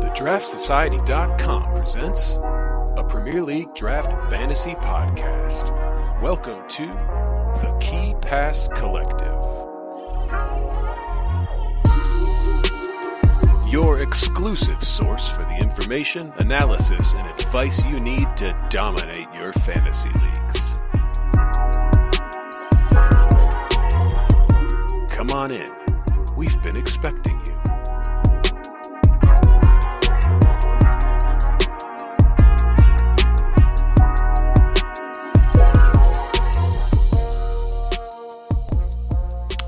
TheDraftSociety.com presents a Premier League Draft Fantasy Podcast. Welcome to the Key Pass Collective. Your exclusive source for the information, analysis, and advice you need to dominate your fantasy leagues. Come on in. We've been expecting you.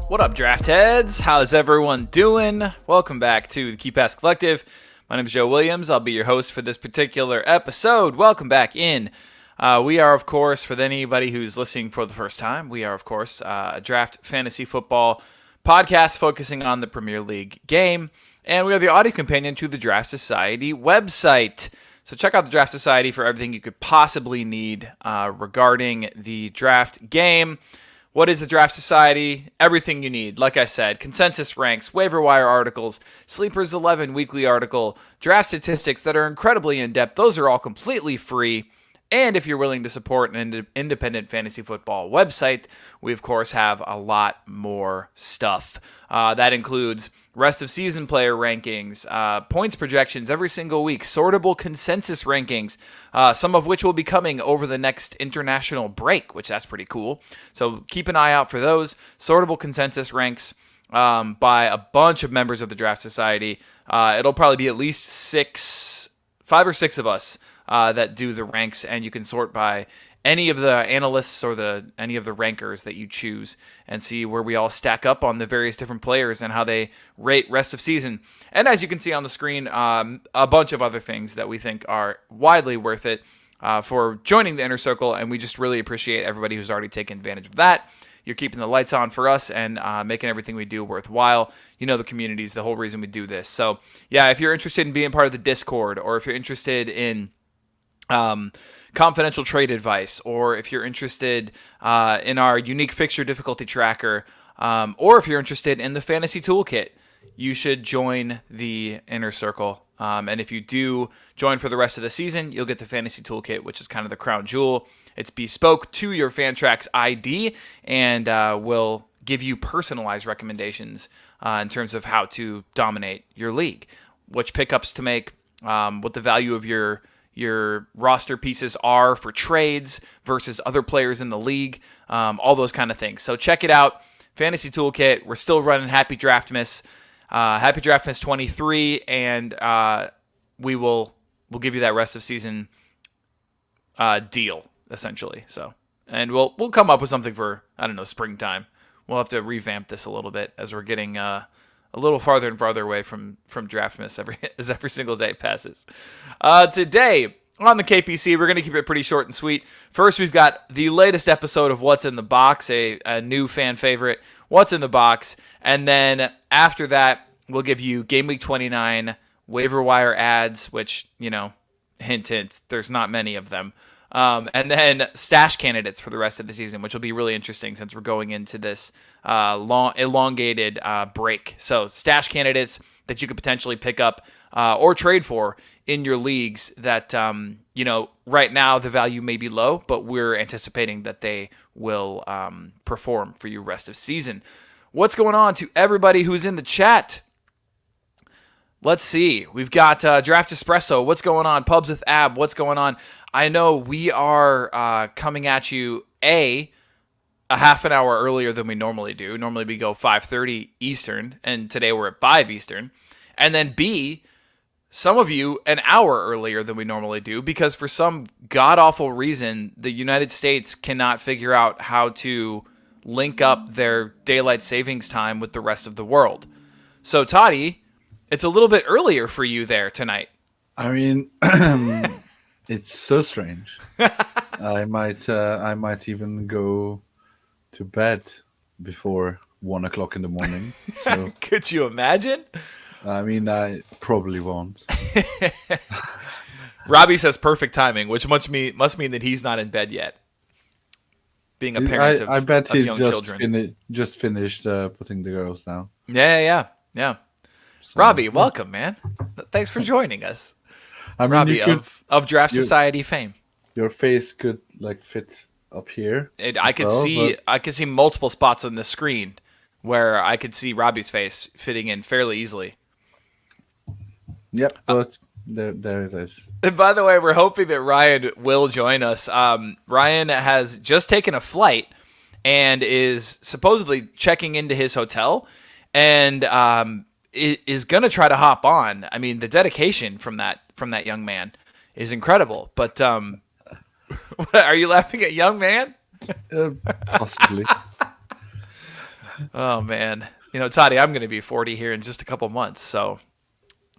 What up, draft heads? How's everyone doing? Welcome back to the Key Pass Collective. My name is Joe Williams. I'll be your host for this particular episode. Welcome back in. We are, of course, for anybody who's listening for the first time, we are, of course, a draft fantasy football podcast focusing on the Premier League game. And we are the audio companion to the Draft Society website. So check out the Draft Society for everything you could possibly need regarding the draft game. What is the Draft Society? Everything you need. Like I said, consensus ranks, waiver wire articles, Sleepers 11 weekly article, draft statistics that are incredibly in-depth. Those are all completely free. And if you're willing to support an independent fantasy football website, we, of course, have a lot more stuff. That includes rest of season player rankings, points projections every single week, sortable consensus rankings, some of which will be coming over the next international break, which that's pretty cool. So keep an eye out for those. Sortable consensus ranks by a bunch of members of the Draft Society. It'll probably be at least 5 or 6 of us that do the ranks, and you can sort by any of the analysts or any of the rankers that you choose and see where we all stack up on the various different players and how they rate rest of season. And as you can see on the screen, a bunch of other things that we think are widely worth it for joining the Inner Circle, and we just really appreciate everybody who's already taken advantage of that. You're keeping the lights on for us and making everything we do worthwhile. You know the community is the whole reason we do this. So, yeah, if you're interested in being part of the Discord, or if you're interested in confidential trade advice, or if you're interested in our unique fixture difficulty tracker, or if you're interested in the fantasy toolkit, you should join the Inner Circle. And if you do join for the rest of the season, you'll get the fantasy toolkit, which is kind of the crown jewel. It's bespoke to your Fantrax ID and will give you personalized recommendations in terms of how to dominate your league, which pickups to make, what the value of your roster pieces are for trades versus other players in the league, all those kind of things. So check it out. Fantasy Toolkit. We're still running Happy Draftmas 23, and we'll give you that rest of season deal essentially. So, and we'll come up with something for, I don't know, springtime. We'll have to revamp this a little bit as we're getting a little farther and farther away from Draftmas as every single day passes. Today on the KPC, we're going to keep it pretty short and sweet. First, we've got the latest episode of What's in the Box, a new fan favorite, What's in the Box. And then after that, we'll give you Gameweek 29 waiver wire ads, which, hint, hint, there's not many of them. And then stash candidates for the rest of the season, which will be really interesting since we're going into this long elongated break. So stash candidates that you could potentially pick up or trade for in your leagues that, right now the value may be low, but we're anticipating that they will perform for you rest of season. What's going on to everybody who's in the chat? Let's see. We've got Draft Espresso. What's going on? Pubs with Ab. What's going on? I know we are coming at you, a half an hour earlier than we normally do. Normally we go 5:30 Eastern, and today we're at 5 Eastern. And then B, some of you an hour earlier than we normally do, because for some god-awful reason, the United States cannot figure out how to link up their daylight savings time with the rest of the world. So, Toddy, it's a little bit earlier for you there tonight. I mean, it's so strange. I might even go to bed before 1 o'clock in the morning. So, could you imagine? I mean, I probably won't. Robbie says perfect timing, which must mean that he's not in bed yet. Being a parent I bet of he's young children. just finished putting the girls down. Yeah. So, Robbie, welcome, man. Thanks for joining us. I mean, Robbie of Draft Society fame. Your face could like fit up here. I could see multiple spots on the screen where I could see Robbie's face fitting in fairly easily. Yep, but there it is. And by the way, we're hoping that Ryan will join us. Ryan has just taken a flight and is supposedly checking into his hotel, and is going to try to hop on. I mean, the dedication from that young man is incredible. But are you laughing at young man? Possibly. Oh man, Toddy, I'm going to be 40 here in just a couple months. So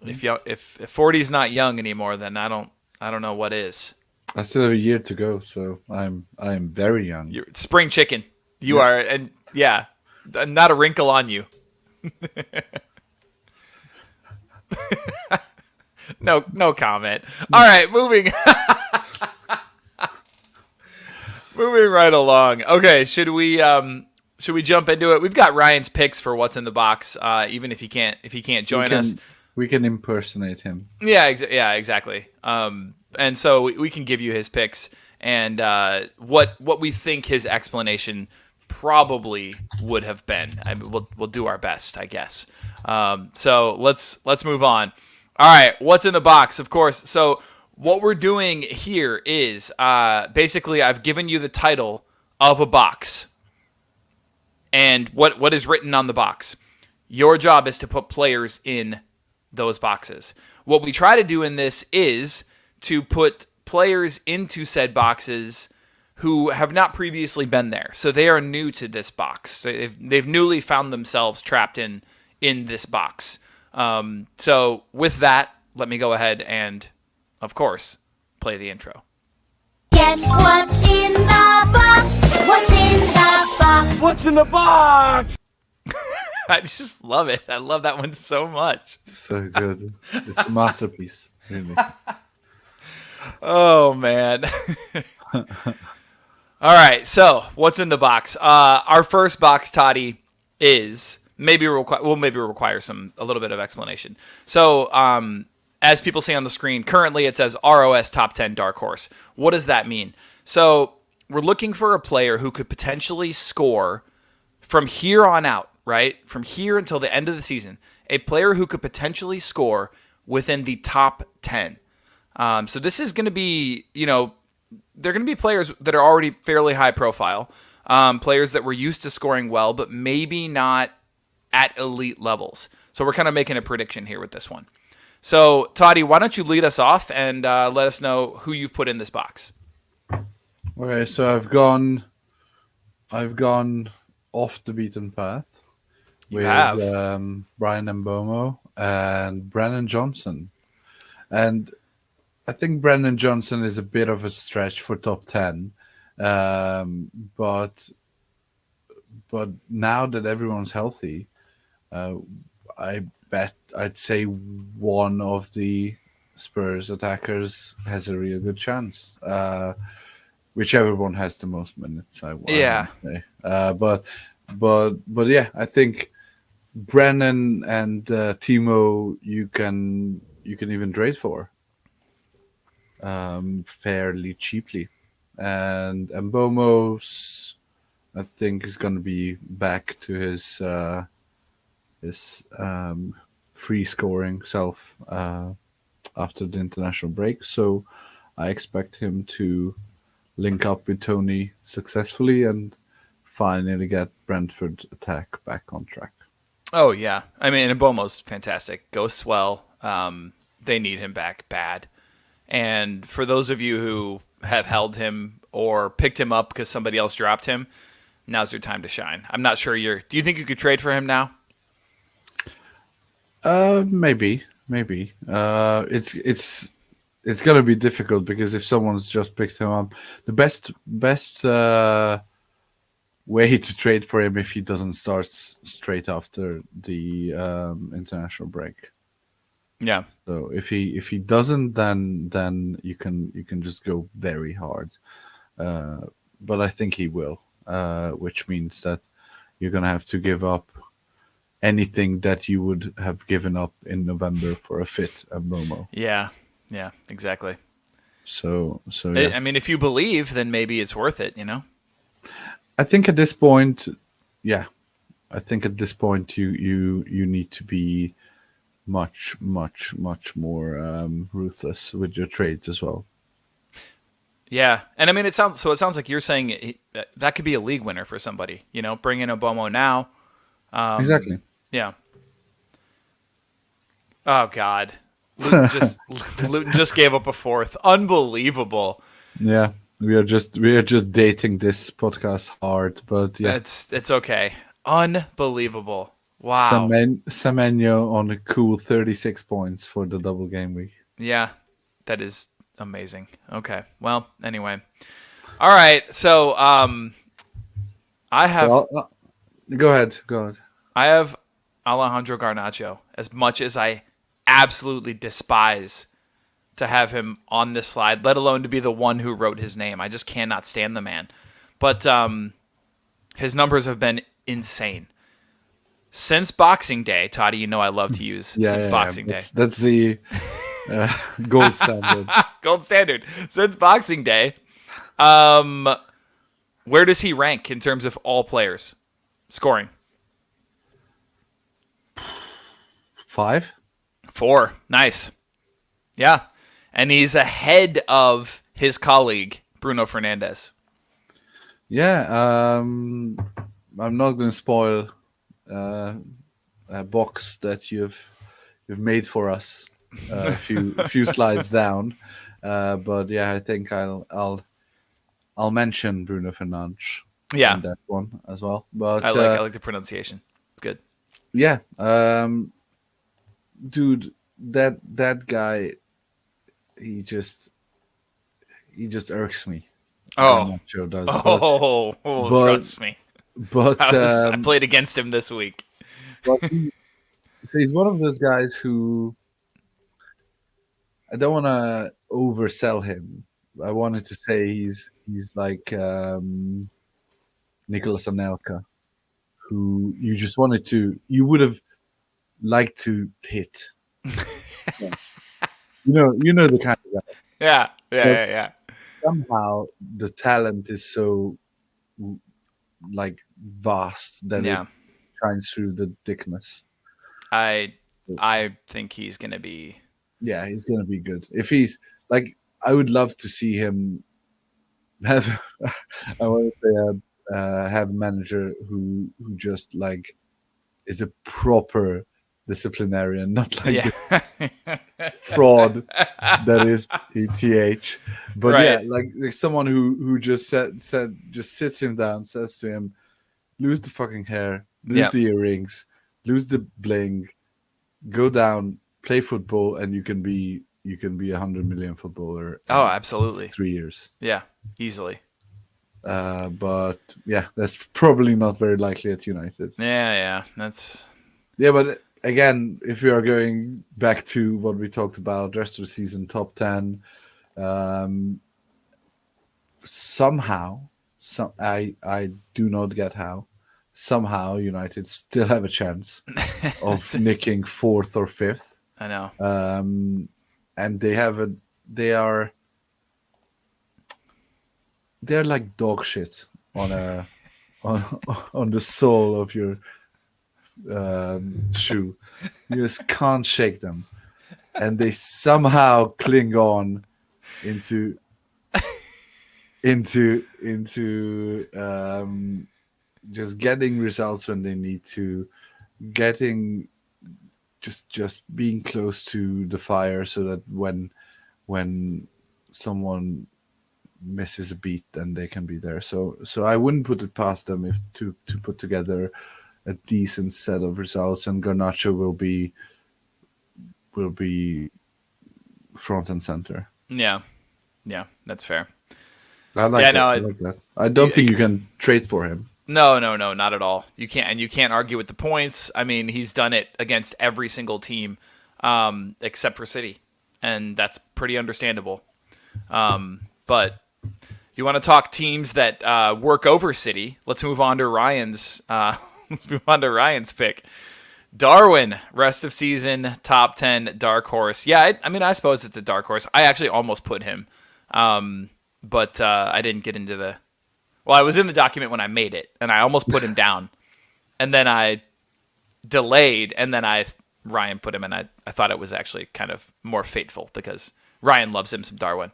if 40 is not young anymore, then I don't know what is. I still have a year to go, so I'm very young. You're spring chicken. You are, and yeah, not a wrinkle on you. No comment. All right, moving right along. Okay, should we jump into it? We've got Ryan's picks for what's in the box. Even if he can't join us, we can impersonate him. Yeah, exactly. And so we can give you his picks and what we think his explanation probably would have been. I mean, we'll do our best, I guess. So let's move on. All right, what's in the box? Of course. So what we're doing here is basically I've given you the title of a box and what is written on the box. Your job is to put players in those boxes. What we try to do in this is to put players into said boxes who have not previously been there. So they are new to this box. They've newly found themselves trapped in this box. So with that, let me go ahead and, of course, play the intro. Guess what's in the box? What's in the box? What's in the box? I just love it. I love that one so much. So good. It's a masterpiece, really. Oh, man. All right, so what's in the box? Our first box, Toddy, is maybe require a little bit of explanation. So, as people see on the screen, currently it says ROS Top 10 Dark Horse. What does that mean? So, we're looking for a player who could potentially score from here on out, right? From here until the end of the season, a player who could potentially score within the top 10. So this is going to be, they're going to be players that are already fairly high profile, players that were used to scoring well, but maybe not at elite levels. So we're kind of making a prediction here with this one. So, Toddy, why don't you lead us off and let us know who you've put in this box? Okay, so I've gone off the beaten path with Brian Mbomo and Brennan Johnson. And I think Brennan Johnson is a bit of a stretch for top 10. But now that everyone's healthy, I bet I'd say one of the Spurs attackers has a real good chance. Whichever one has the most minutes, I would say. But yeah, I think Brennan and Timo you can even trade for fairly cheaply, and Mbomo's I think is going to be back to his free scoring self after the international break. So I expect him to link up with Tony successfully and finally get Brentford attack back on track. Oh, yeah. I mean, Mbomo's fantastic. Goes well. They need him back bad. And for those of you who have held him or picked him up because somebody else dropped him, now's your time to shine. I'm not sure do you think you could trade for him now? Maybe. It's gonna be difficult because if someone's just picked him up, the best way to trade for him if he doesn't start straight after the international break. Yeah. So if he doesn't, then you can just go very hard. But I think he will, which means that you're gonna have to give up anything that you would have given up in November for a fit Momo. Yeah, exactly. So yeah. I mean, if you believe, then maybe it's worth it, I think at this point, yeah. I think at this point you need to be much more ruthless with your trades as well. Yeah, and I mean, it sounds like you're saying that could be a league winner for somebody. Bring in Obomo now. Exactly. Yeah. Oh God, Luton just gave up a fourth. Unbelievable. Yeah, we are just dating this podcast hard, but yeah, it's okay. Unbelievable. Wow. Semenyo on a cool 36 points for the double game week. Yeah, that is amazing. Okay. Well, anyway. All right. So, I have. So go ahead. I have Alejandro Garnacho. As much as I absolutely despise to have him on this slide, let alone to be the one who wrote his name, I just cannot stand the man. But his numbers have been insane. Since Boxing Day, Toddy, I love to use Boxing Day. That's the gold standard. Gold standard. Since Boxing Day, where does he rank in terms of all players scoring? 5? 4. Nice. Yeah. And he's ahead of his colleague, Bruno Fernandes. Yeah. I'm not going to spoil a box that you've made for us a few slides down, but yeah, I think I'll mention Bruno Fernandes. Yeah, in that one as well. But I like the pronunciation. It's good. Yeah, dude, that guy, he just irks me. Oh, Joe does. But, trust me. But I played against him this week. So he's one of those guys who I don't want to oversell him. I wanted to say he's like Nicolas Anelka, who you would have liked to hit. Yeah. You know the kind of guy. Yeah. Somehow the talent is so like vast that it shines through the thickness. I think he's gonna be. Yeah, he's gonna be good. If he's like, I would love to see him have. I want to say have a manager who just like is a proper disciplinarian, not like the fraud that is ETH. But right. Yeah, like someone who just just sits him down, says to him, lose the fucking hair, lose the earrings, lose the bling, go down, play football, and you can be 100 million footballer. Oh, absolutely. 3 years. Yeah, easily. But yeah, that's probably not very likely at United. Yeah, that's. Yeah, but again, if we are going back to what we talked about, rest of the season, top 10, somehow, I do not get how, somehow United still have a chance of nicking 4th or 5th. I know. And they're like dog shit on on the sole of your shoe. You just can't shake them, and they somehow cling on into just getting results when they need to, getting just being close to the fire, so that when someone misses a beat, then they can be there. So I wouldn't put it past them if to put together a decent set of results, and Garnacho will be front and center. Yeah, that's fair. I like that. I don't think you can trade for him. No, not at all. You can't argue with the points. I mean, he's done it against every single team except for City, and that's pretty understandable. But you want to talk teams that work over City? Let's move on to Ryan's. Let's move on to Ryan's pick. Darwin, rest of season, top 10 dark horse. Yeah, I mean, I suppose it's a dark horse. I actually almost put him, but I didn't get into the... Well, I was in the document when I made it, and I almost put him down. And then I delayed, and then Ryan put him, and I thought it was actually kind of more fateful because Ryan loves him some Darwin.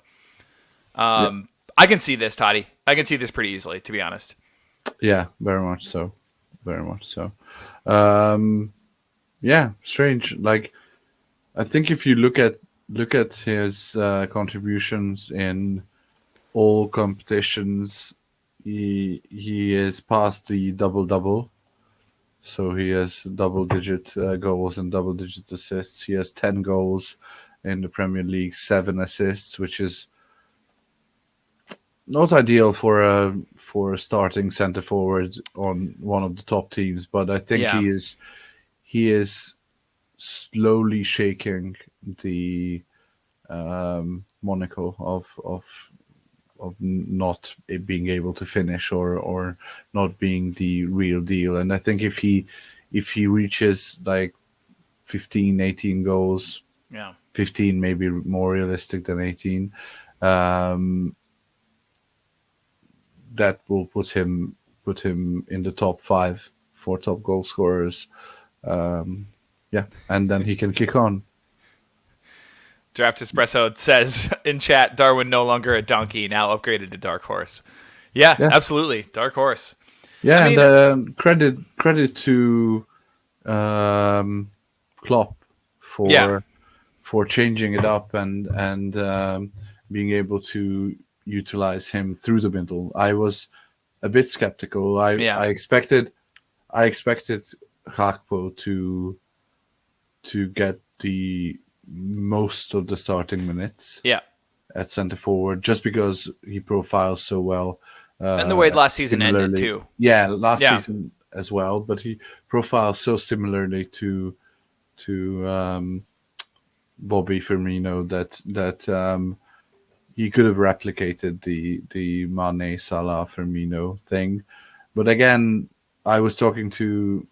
I can see this, Toddy. I can see this pretty easily, to be honest. Yeah, very much so. Very much so. Yeah, strange. Like, I think if you look at his contributions in all competitions, he is past the double. So he has double-digit goals and double-digit assists. He has 10 goals in the Premier League, 7 assists, which is not ideal for a starting centre forward on one of the top teams. But I think he is slowly shaking the monocle of not being able to finish or not being the real deal. And I think if he reaches like 15, 18 goals, 15 maybe more realistic than 18, that will put him in the top 5 for top goal scorers. And then he can kick on. Draft Espresso says in chat, Darwin no longer a donkey, now upgraded to dark horse. Yeah, absolutely, dark horse. Yeah, I mean, and credit to Klopp for changing it up and being able to utilize him through the middle. I was a bit skeptical. I expected Gakpo to get the most of the starting minutes at center forward, just because he profiles so well. And the way last season ended too. Yeah, last season as well, but he profiles so similarly to Bobby Firmino that he could have replicated the Mane, Salah, Firmino thing. But again, I was talking to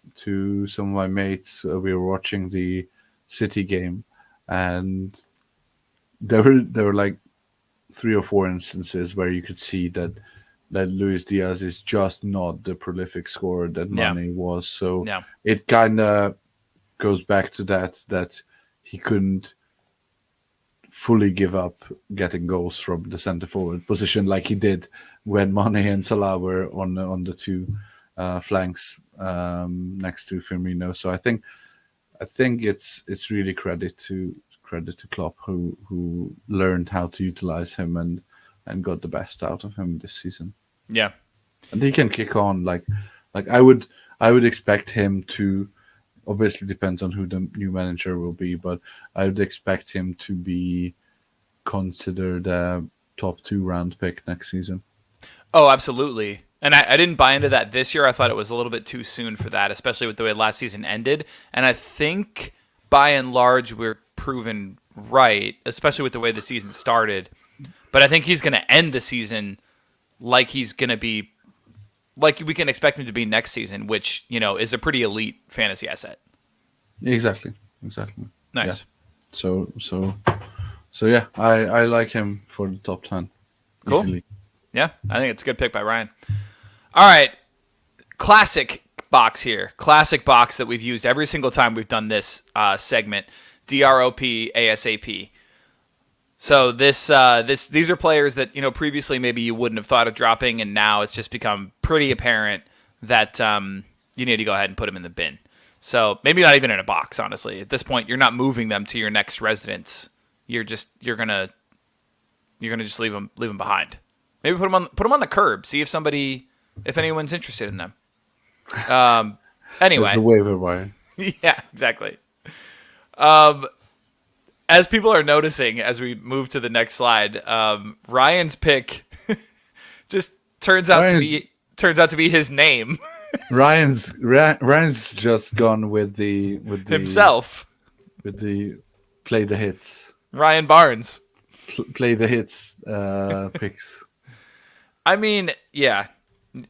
some of my mates. We were watching the City game, and there were like 3 or 4 instances where you could see that Luis Diaz is just not the prolific scorer that Mane was. So it kind of goes back to that he couldn't fully give up getting goals from the center forward position like he did when Mane and Salah were on the 2 flanks next to Firmino. So I think it's really credit to Klopp who learned how to utilize him and got the best out of him this season. Yeah, and he can kick on. Like I would expect him to. Obviously, depends on who the new manager will be, but I would expect him to be considered a top 2 round pick next season. Oh, absolutely. And I didn't buy into that this year. I thought it was a little bit too soon for that, especially with the way last season ended. And I think by and large we're proven right, especially with the way the season started. But I think he's going to end the season like he's going to be, like we can expect him to be next season, which, is a pretty elite fantasy asset. Exactly. Nice. Yeah. So yeah, I like him for the top 10. Cool. Easily. Yeah, I think it's a good pick by Ryan. All right, classic box here. Classic box that we've used every single time we've done this segment. DROP ASAP. So these are players that previously maybe you wouldn't have thought of dropping, and now it's just become pretty apparent that you need to go ahead and put them in the bin. So maybe not even in a box, honestly. At this point, you're not moving them to your next residence. You're gonna just leave them behind. Maybe put them on the curb. See if anyone's interested in them. Anyway, it's a waiver wire. Yeah, exactly. As people are noticing, as we move to the next slide, Ryan's pick just turns out to be his name. Ryan's just gone with the himself. With the play the hits. Ryan Barnes. Play the hits picks. I mean, yeah,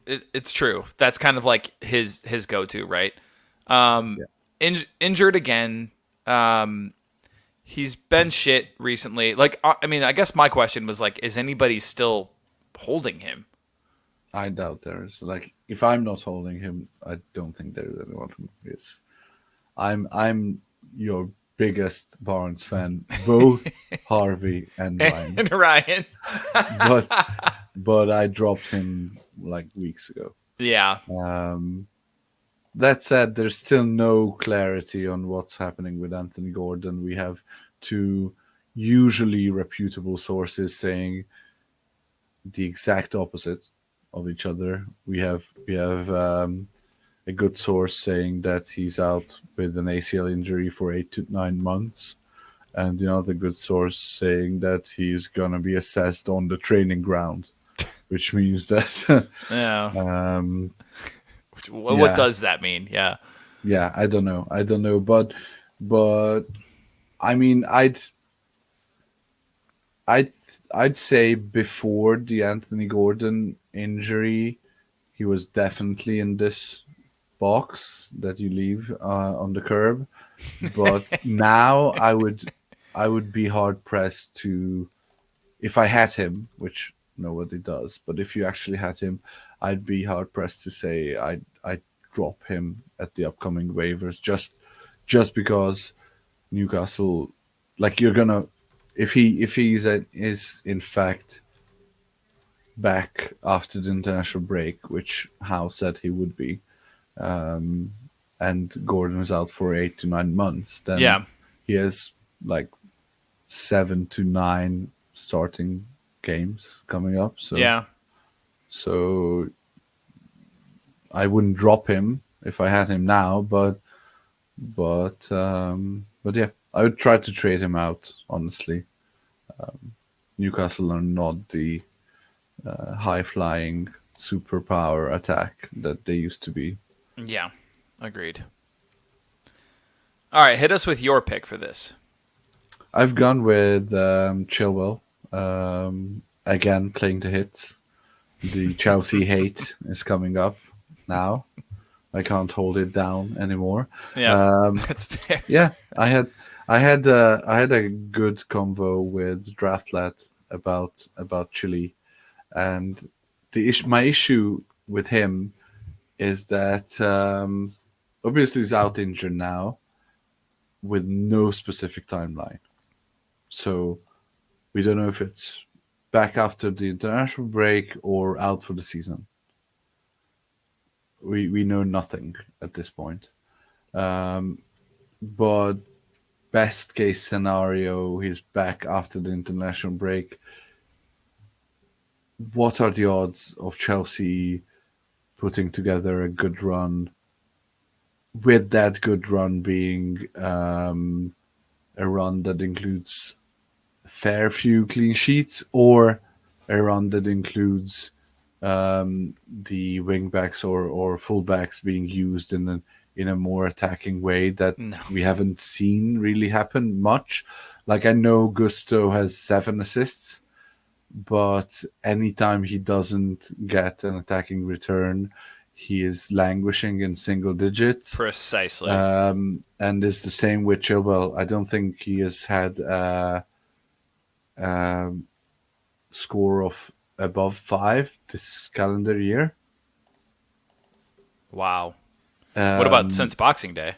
it's true. That's kind of like his go-to, right? injured again. He's been shit recently. Like, I mean, I guess my question was like, is anybody still holding him? I doubt there is. Like, if I'm not holding him, I don't think there is anyone who is. I'm your biggest Barnes fan, both Harvey and Ryan. And Ryan. but I dropped him like weeks ago. Yeah. That said, there's still no clarity on what's happening with Anthony Gordon. We have two usually reputable sources saying the exact opposite of each other. We have a good source saying that he's out with an ACL injury for 8 to 9 months, and another good source saying that he's gonna be assessed on the training ground, which means that Yeah. What does that mean? Yeah. Yeah, I don't know, but I mean, I'd say before the Anthony Gordon injury, he was definitely in this box that you leave on the curb. But now I would be hard pressed to, if I had him, which nobody does, but if you actually had him, I'd be hard pressed to say I'd drop him at the upcoming waivers just because Newcastle, like, you're gonna, if he's is in fact back after the international break, which Howe said he would be, and Gordon is out for 8 to 9 months, then he has like 7 to 9 starting games coming up. So I wouldn't drop him if I had him now, but yeah, I would try to trade him out. Honestly, Newcastle are not the high-flying superpower attack that they used to be. Yeah, agreed. All right, hit us with your pick for this. I've gone with Chilwell. Again, playing the hits. The Chelsea hate is coming up now. I can't hold it down anymore. Yeah, that's fair. Yeah, I had a good convo with Draftlet about Chile, and my issue with him is that obviously he's out injured now, with no specific timeline. So we don't know if it's back after the international break or out for the season. We know nothing at this point. But best case scenario, he's back after the international break. What are the odds of Chelsea putting together a good run, with that good run being a run that includes a fair few clean sheets, or a run that includes the wingbacks or fullbacks being used in a more attacking way that we haven't seen really happen much? Like, I know Gusto has 7 assists, but anytime he doesn't get an attacking return, he is languishing in single digits. Precisely. And it's the same with Chilwell. I don't think he has had a score of above 5 this calendar year. Wow. What about since Boxing Day?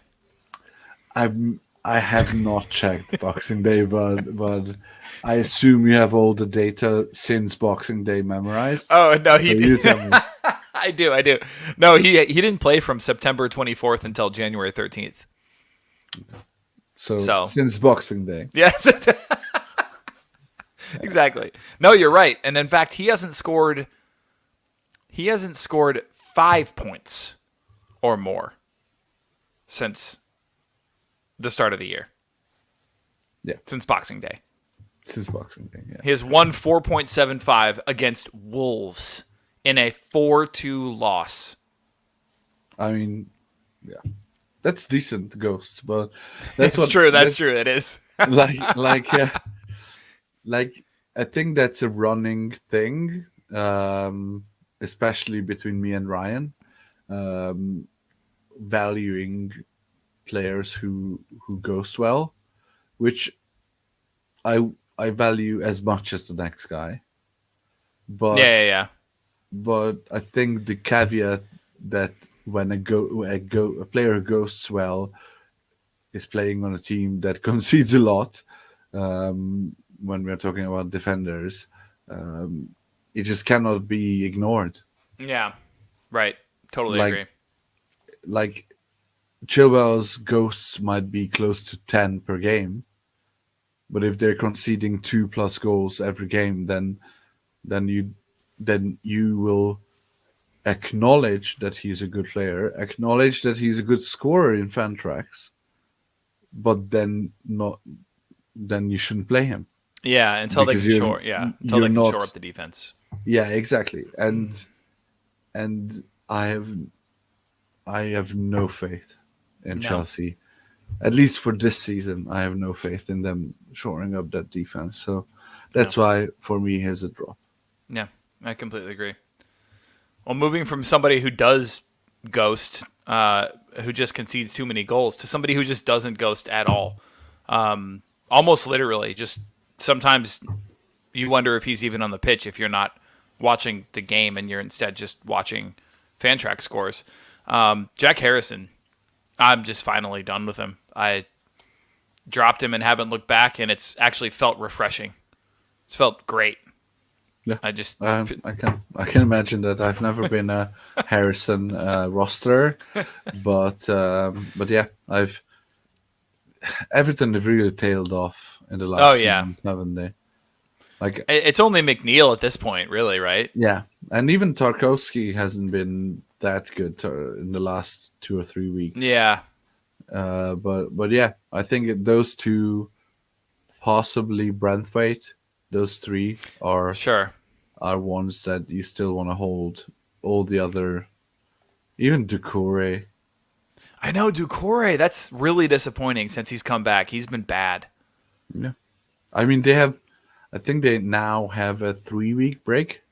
I have not checked Boxing Day, but I assume you have all the data since Boxing Day memorized. Oh no, so you tell me. I do. No, he didn't play from September 24th until January 13th. So since Boxing Day. Yes. Exactly. No, you're right. And in fact, he hasn't scored 5 points or more since the start of the year. Yeah. Since Boxing Day. Since Boxing Day, yeah. He has won 4.75 against Wolves in a 4-2 loss. I mean, yeah. That's decent, Ghosts, but that's true. That's true. It is. like I think that's a running thing, especially between me and Ryan, valuing players who ghost well, which I value as much as the next guy. Yeah. But I think the caveat that when a player who ghosts well is playing on a team that concedes a lot, when we're talking about defenders, it just cannot be ignored. Yeah. Right. Totally Like agree. like Chilwell's ghosts might be close to 10 per game, but if they're conceding 2+ goals every game, then you will acknowledge that he's a good player, acknowledge that he's a good scorer in Fantrax, but then you shouldn't play him. Yeah, until they Because can you're not- shore up the defense. Yeah, exactly. And I have no faith in No. Chelsea. At least for this season, I have no faith in them shoring up that defense. So that's why, for me, here's a drop. Yeah, I completely agree. Well, moving from somebody who does ghost, who just concedes too many goals, to somebody who just doesn't ghost at all. Almost literally, just sometimes you wonder if he's even on the pitch if you're not watching the game and you're instead just watching Fantrax scores. Jack Harrison, I'm just finally done with him. I dropped him and haven't looked back, and it's actually felt refreshing. It's felt great. Yeah, I just I can imagine that. I've never been a Harrison roster, but yeah, Everton have really tailed off in the last few months, haven't they? Like, it's only McNeil at this point, really, right? yeah, and even Tarkowski hasn't been that good in the last 2 or 3 weeks. Yeah, but yeah, I think those two, possibly Brentwaite, those three are ones that you still want to hold. All the other, even Doucouré. I know Doucouré. That's really disappointing since he's come back. He's been bad. Yeah, I mean I think they now have a 3-week break,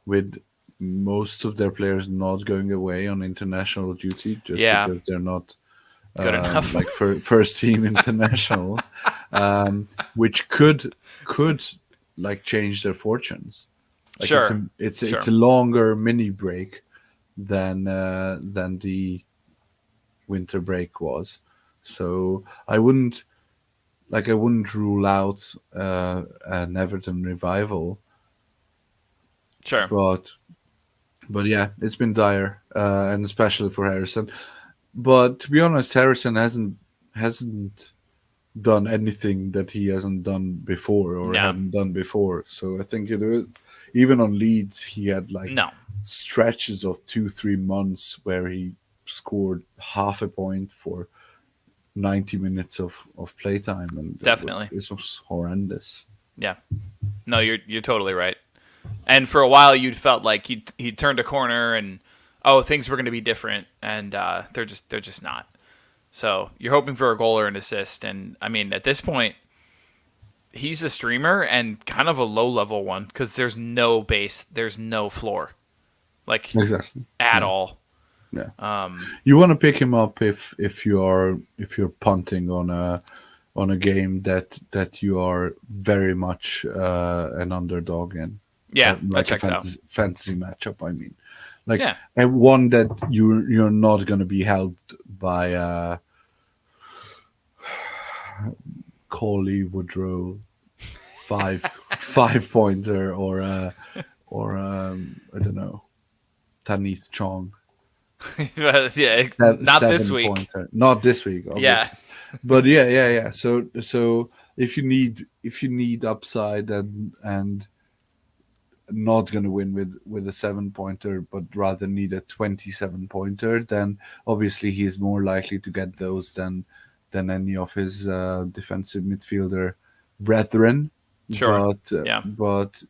with most of their players not going away on international duty just because they're not good enough, like first team internationals, which could like change their fortunes. Like it's a longer mini break than the winter break was, so I wouldn't rule out an Everton revival. Sure, but yeah, it's been dire, and especially for Harrison. But to be honest, Harrison hasn't done anything that he hasn't done before or hadn't done before. So I think even on Leeds, he had stretches of 2-3 months where he scored half a point for 90 minutes of playtime, and definitely it was horrendous. Yeah, no, you're totally right. And for a while, you'd felt like he turned a corner and things were going to be different, and they're just not. So you're hoping for a goal or an assist, and I mean at this point, he's a streamer and kind of a low level one because there's no base, there's no floor, like exactly at all. Yeah. You want to pick him up if you're punting on a game that you are very much an underdog in. Yeah, like that checks out. Fantasy matchup. I mean, and one that you're not going to be helped by Coley Woodrow 5-pointer or I don't know, Tanith Chong. Yeah, not this week. Pointer. Not this week, obviously. Yeah. But yeah. So if you need upside and not going to win with a 7-pointer, but rather need a 27-pointer, then obviously he's more likely to get those than any of his defensive midfielder brethren. Sure. But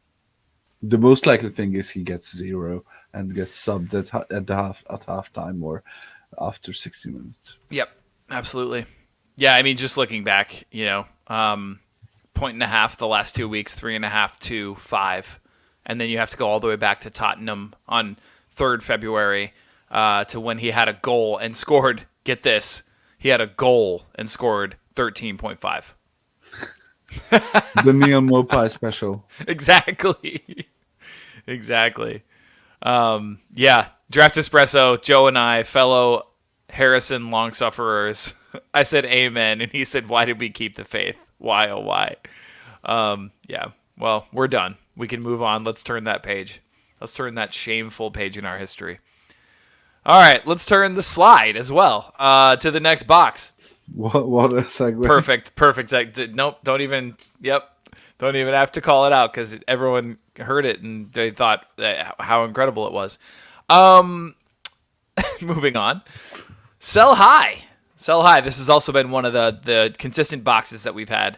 the most likely thing is he gets 0 and gets subbed at halftime or after 60 minutes. Yep, absolutely. Yeah, I mean, just looking back, 1.5 the last 2 weeks, 3.5 to 5. And then you have to go all the way back to Tottenham on 3rd February to when he had a goal and scored, get this, he had a goal and scored 13.5. The Neil Mopai special. Exactly. Exactly. Yeah, Draft Espresso, Joe and I, fellow Harrison long sufferers. I said amen, and he said, why did we keep the faith? Why, oh, why? Yeah, well, we're done. We can move on. Let's turn that page. Let's turn that shameful page in our history. All right, let's turn the slide as well to the next box. What a segue. Perfect. Nope, don't even have to call it out because everyone heard it and they thought how incredible it was. Moving on. Sell high. This has also been one of the consistent boxes that we've had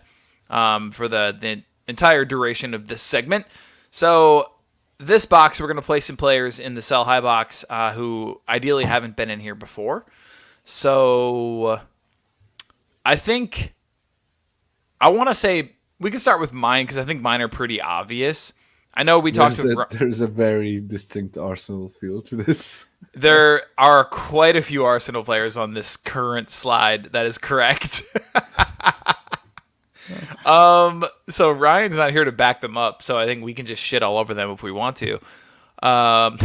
for the entire duration of this segment. So this box, we're going to play some players in the sell high box who ideally haven't been in here before. So I think I want to say we can start with mine because I think mine are pretty obvious. I know we talked with... There's a very distinct Arsenal feel to this. There are quite a few Arsenal players on this current slide. That is correct. So Ryan's not here to back them up, so I think we can just shit all over them if we want to. No,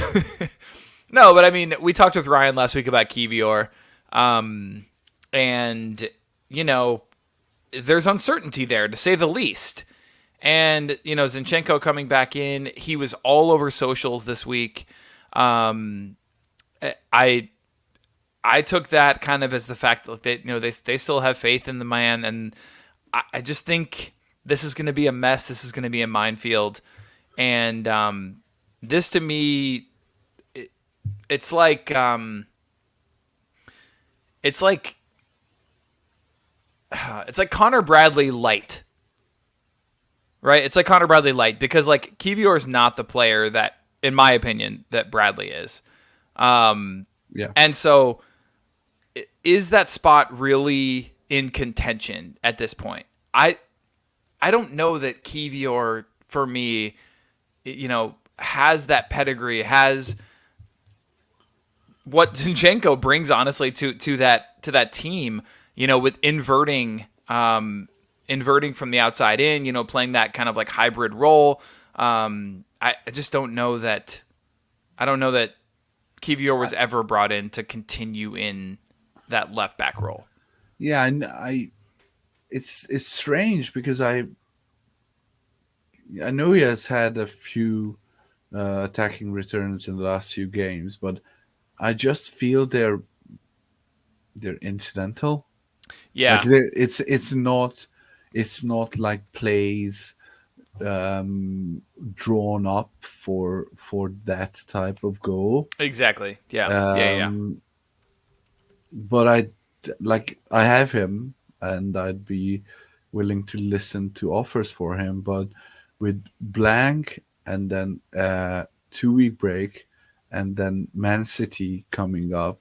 but I mean, we talked with Ryan last week about Kivior, and, you know, there's uncertainty there, to say the least. And, you know, Zinchenko coming back in, he was all over socials this week. I took that kind of as the fact that they still have faith in the man, and I just think this is going to be a mess. This is going to be a minefield, and this to me, it's like Connor Bradley light. Right? It's like Connor Bradley light because like Kivior is not the player that, in my opinion, that Bradley is. Yeah. And so is that spot really in contention at this point? I don't know that Kivior, for me, you know, has that pedigree, has what Zinchenko brings, honestly, to that team, you know, with inverting from the outside in, you know, playing that kind of like hybrid role. I just don't know that. I don't know that Kivior was ever brought in to continue in that left back role. Yeah, it's strange because I know he has had a few attacking returns in the last few games, but I just feel they're incidental. Yeah, like it's not like plays drawn up for that type of goal. exactly. Yeah. But I have him, and I'd be willing to listen to offers for him. But with blank and then 2-week break, and then Man City coming up,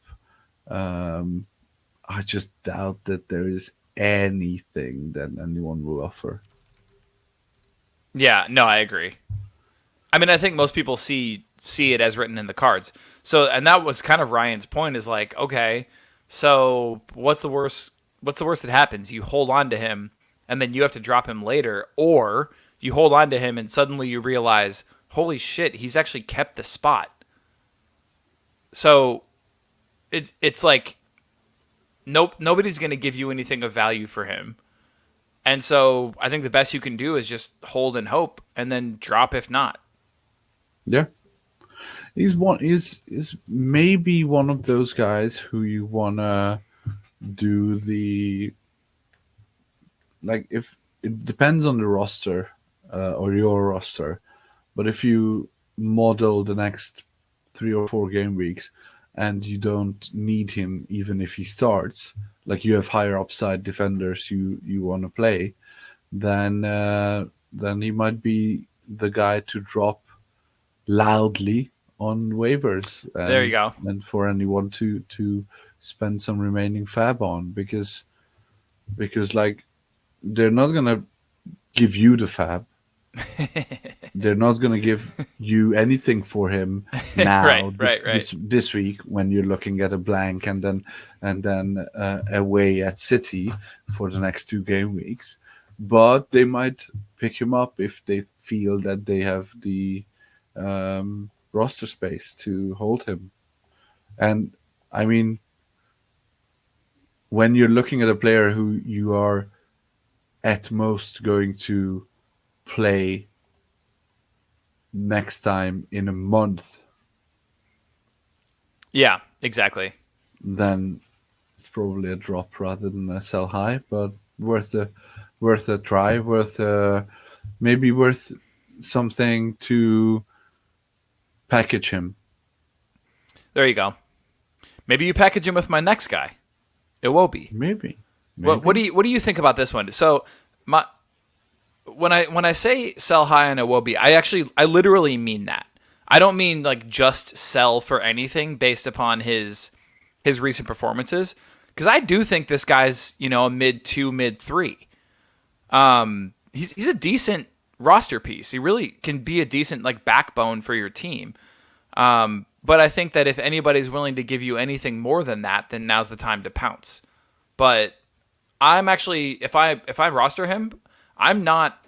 I just doubt that there is anything that anyone will offer. Yeah, no, I agree. I mean, I think most people see it as written in the cards. So, and that was kind of Ryan's point, is like, okay, so what's the worst that happens? You hold on to him and then you have to drop him later, or you hold on to him and suddenly you realize, holy shit, he's actually kept the spot. So it's like, nope, nobody's going to give you anything of value for him. And so I think the best you can do is just hold and hope, and then drop if not. Yeah, he's maybe one of those guys who you wanna do the, like, if it depends on the roster or your roster, but if you model the next 3 or 4 game weeks and you don't need him even if he starts, like you have higher upside defenders you want to play, then he might be the guy to drop loudly on waivers. There you go. And for anyone to spend some remaining fab on, because like they're not gonna give you the fab. they're not going to give you anything for him now Right. this week when you're looking at a blank and then away at City for the next 2 game weeks. But they might pick him up if they feel that they have the roster space to hold him. And I mean, when you're looking at a player who you are at most going to play next time in a month, Yeah, exactly. then it's probably a drop rather than a sell high, but worth a try, maybe worth something to package him. There you go. Maybe you package him with my next guy, Iwobi. Maybe. What do you think about this one? So when I say sell high on Iwobi, I literally mean that. I don't mean like just sell for anything based upon his recent performances, because I do think this guy's, a mid 2, mid 3. He's a decent roster piece. He really can be a decent like backbone for your team. But I think that if anybody's willing to give you anything more than that, then now's the time to pounce. But I'm actually, if I roster him, I'm not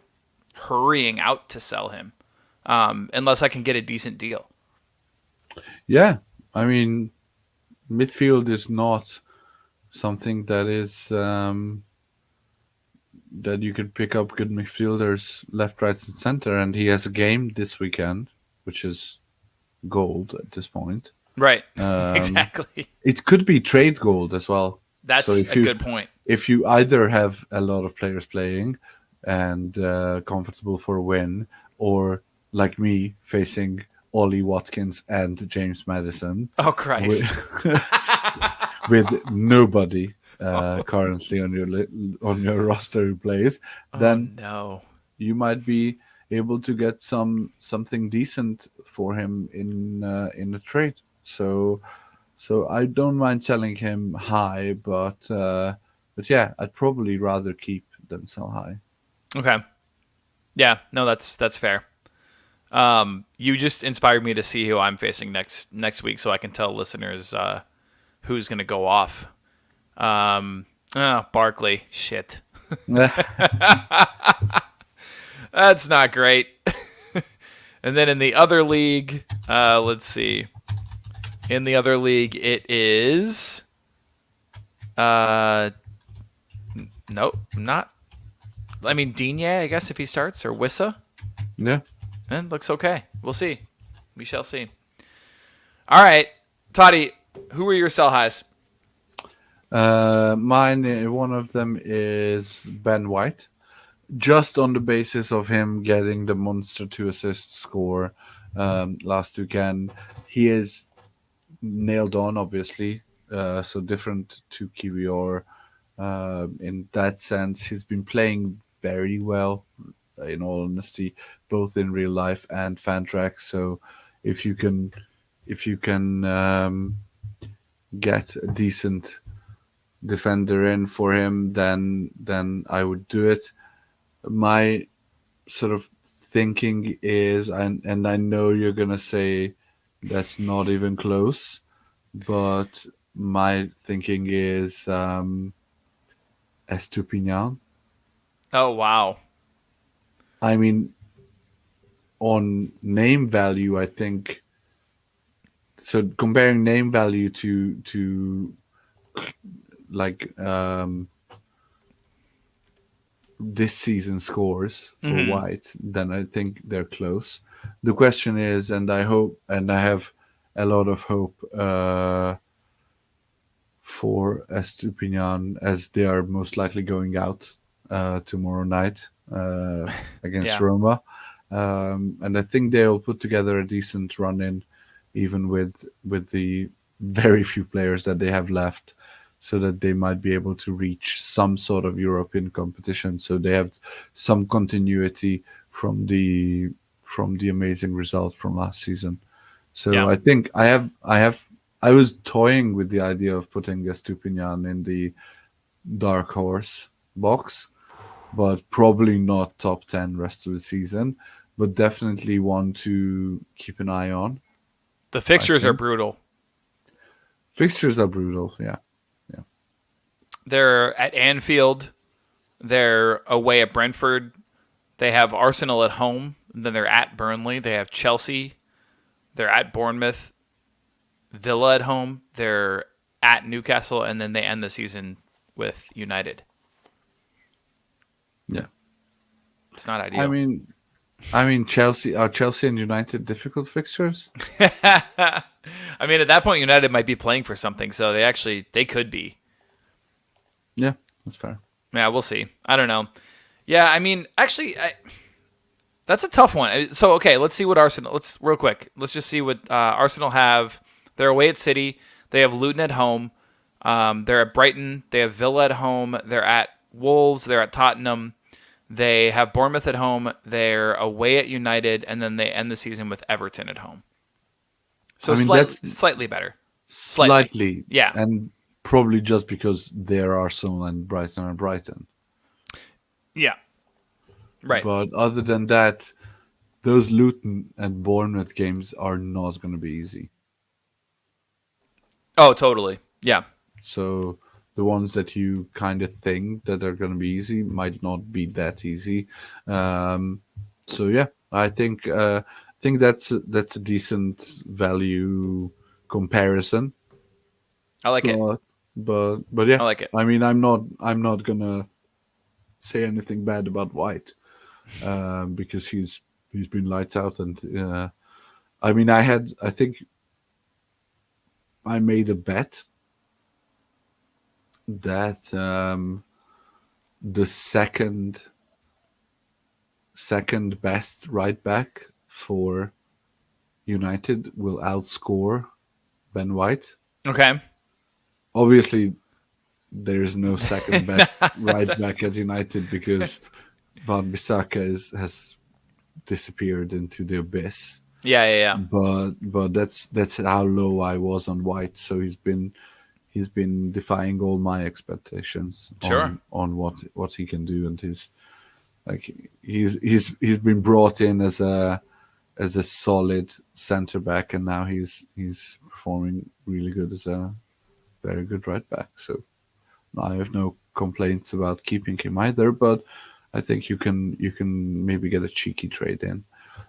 hurrying out to sell him. Unless I can get a decent deal. Yeah, I mean, midfield is not something that is that you could pick up good midfielders left, right, and center. And he has a game this weekend, which is gold at this point. Right, exactly. It could be trade gold as well. That's a good point. If you either have a lot of players playing and comfortable for a win, or like me, facing Ollie Watkins and James Maddison. Oh, Christ. With nobody currently on your roster who plays, then no, you might be able to get something decent for him in a trade. So I don't mind selling him high, but yeah, I'd probably rather keep than sell high. Okay. Yeah, no, that's fair. You just inspired me to see who I'm facing next week, so I can tell listeners who's going to go off. Barkley. Shit. That's not great. And then in the other league, let's see. In the other league, it is. Nope, not. I mean, Digne, I guess, if he starts, or Wissa. Yeah. It looks okay. We'll see. We shall see. All right, Toddy, who are your sell highs? Mine, one of them is Ben White, just on the basis of him getting the monster 2 assist score last weekend. He is nailed on, obviously, so different to Kiwior in that sense. He's been playing very well, in all honesty, both in real life and Fantrax. So if you can get a decent defender in for him, then I would do it. My sort of thinking is, and I know you're gonna say that's not even close, but my thinking is Estupinian. Oh, wow. I mean, on name value, I think. So comparing name value to like this season scores for White, then I think they're close. The question is, and I hope, and I have a lot of hope for Estupinian, as they are most likely going out tomorrow night against Roma. And I think they'll put together a decent run in, even with the very few players that they have left, so that they might be able to reach some sort of European competition. So they have some continuity from the amazing result from last season. So I think I was toying with the idea of putting Estupinian in the dark horse box, but probably not top 10 rest of the season. but definitely one to keep an eye on. The fixtures are think. brutal. Fixtures are brutal, yeah. They're at Anfield. They're away at Brentford. They have Arsenal at home. And then they're at Burnley. They have Chelsea. They're at Bournemouth. Villa at home. They're at Newcastle. And then they end the season with United. Yeah. It's not ideal. I mean, Chelsea and United difficult fixtures? I mean, at that point, United might be playing for something, so they could be. Yeah, that's fair. Yeah, we'll see. I don't know. Yeah, I mean, actually, that's a tough one. So, okay, let's see what Arsenal. Real quick. Let's just see what Arsenal have. They're away at City. They have Luton at home. They're at Brighton. They have Villa at home. They're at Wolves. They're at Tottenham. They have Bournemouth at home. They're away at United, and then they end the season with Everton at home. So that's slightly better. Slightly. Yeah. And probably just because there are Arsenal and Brighton are Brighton. Yeah. Right. But other than that, those Luton and Bournemouth games are not going to be easy. Oh, totally. Yeah. So the ones that you kind of think that are going to be easy might not be that easy. So yeah, I think that's a decent value comparison. I like it. But yeah, I like it. I mean, I'm not gonna say anything bad about White because he's been lights out, and I mean, I think I made a bet that the second best right back for United will outscore Ben White. Okay. Obviously, there is no second best right back at United because Van Bissaka has disappeared into the abyss. Yeah. But that's how low I was on White. So he's been defying all my expectations on what he can do, and he's been brought in as a solid center back, and now he's performing really good as a very good right back. So I have no complaints about keeping him either, but I think you can maybe get a cheeky trade in.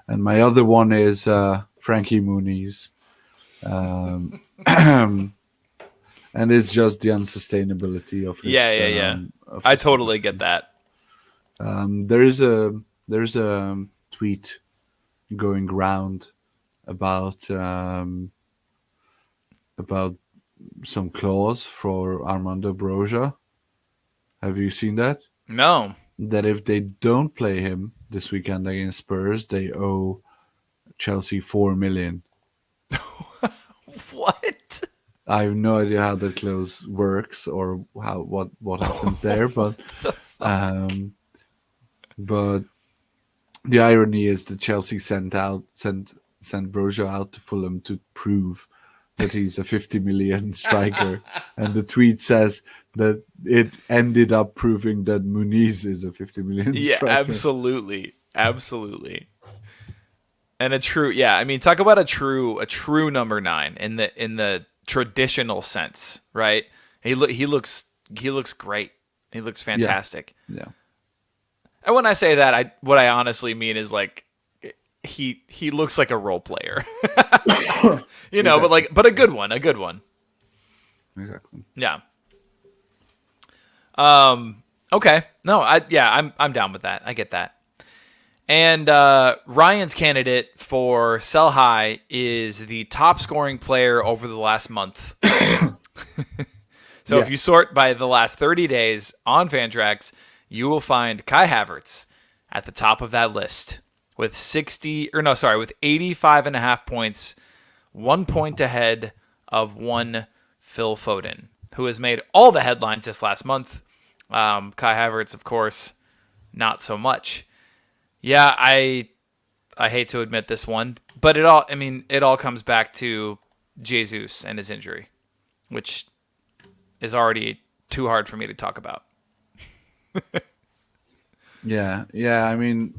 And my other one is Frankie Muniz. And it's just the unsustainability of his. Yeah. I totally get that. There's a tweet going round about some clause for Armando Broja. Have you seen that? No. That if they don't play him this weekend against Spurs, they owe Chelsea 4 million. What? I have no idea how that clause works or what happens there, but the irony is that Chelsea sent Broja out to Fulham to prove that he's a 50 million striker, and the tweet says that it ended up proving that Muniz is a 50 million striker. Yeah, absolutely. And I mean, talk about a true number 9 in the traditional sense, right? He looks great. He looks fantastic. Yeah. And when I say that, what I honestly mean is like he looks like a role player. You know, exactly. but a good one. Exactly. Yeah. Okay. No, I'm down with that. I get that. And Ryan's candidate for sell high is the top scoring player over the last month. So if you sort by the last 30 days on Fantrax, you will find Kai Havertz at the top of that list with 85.5 points, 1 point ahead of one Phil Foden, who has made all the headlines this last month. Kai Havertz, of course, not so much. Yeah, I hate to admit this one, but it all comes back to Jesus and his injury, which is already too hard for me to talk about. Yeah. I mean,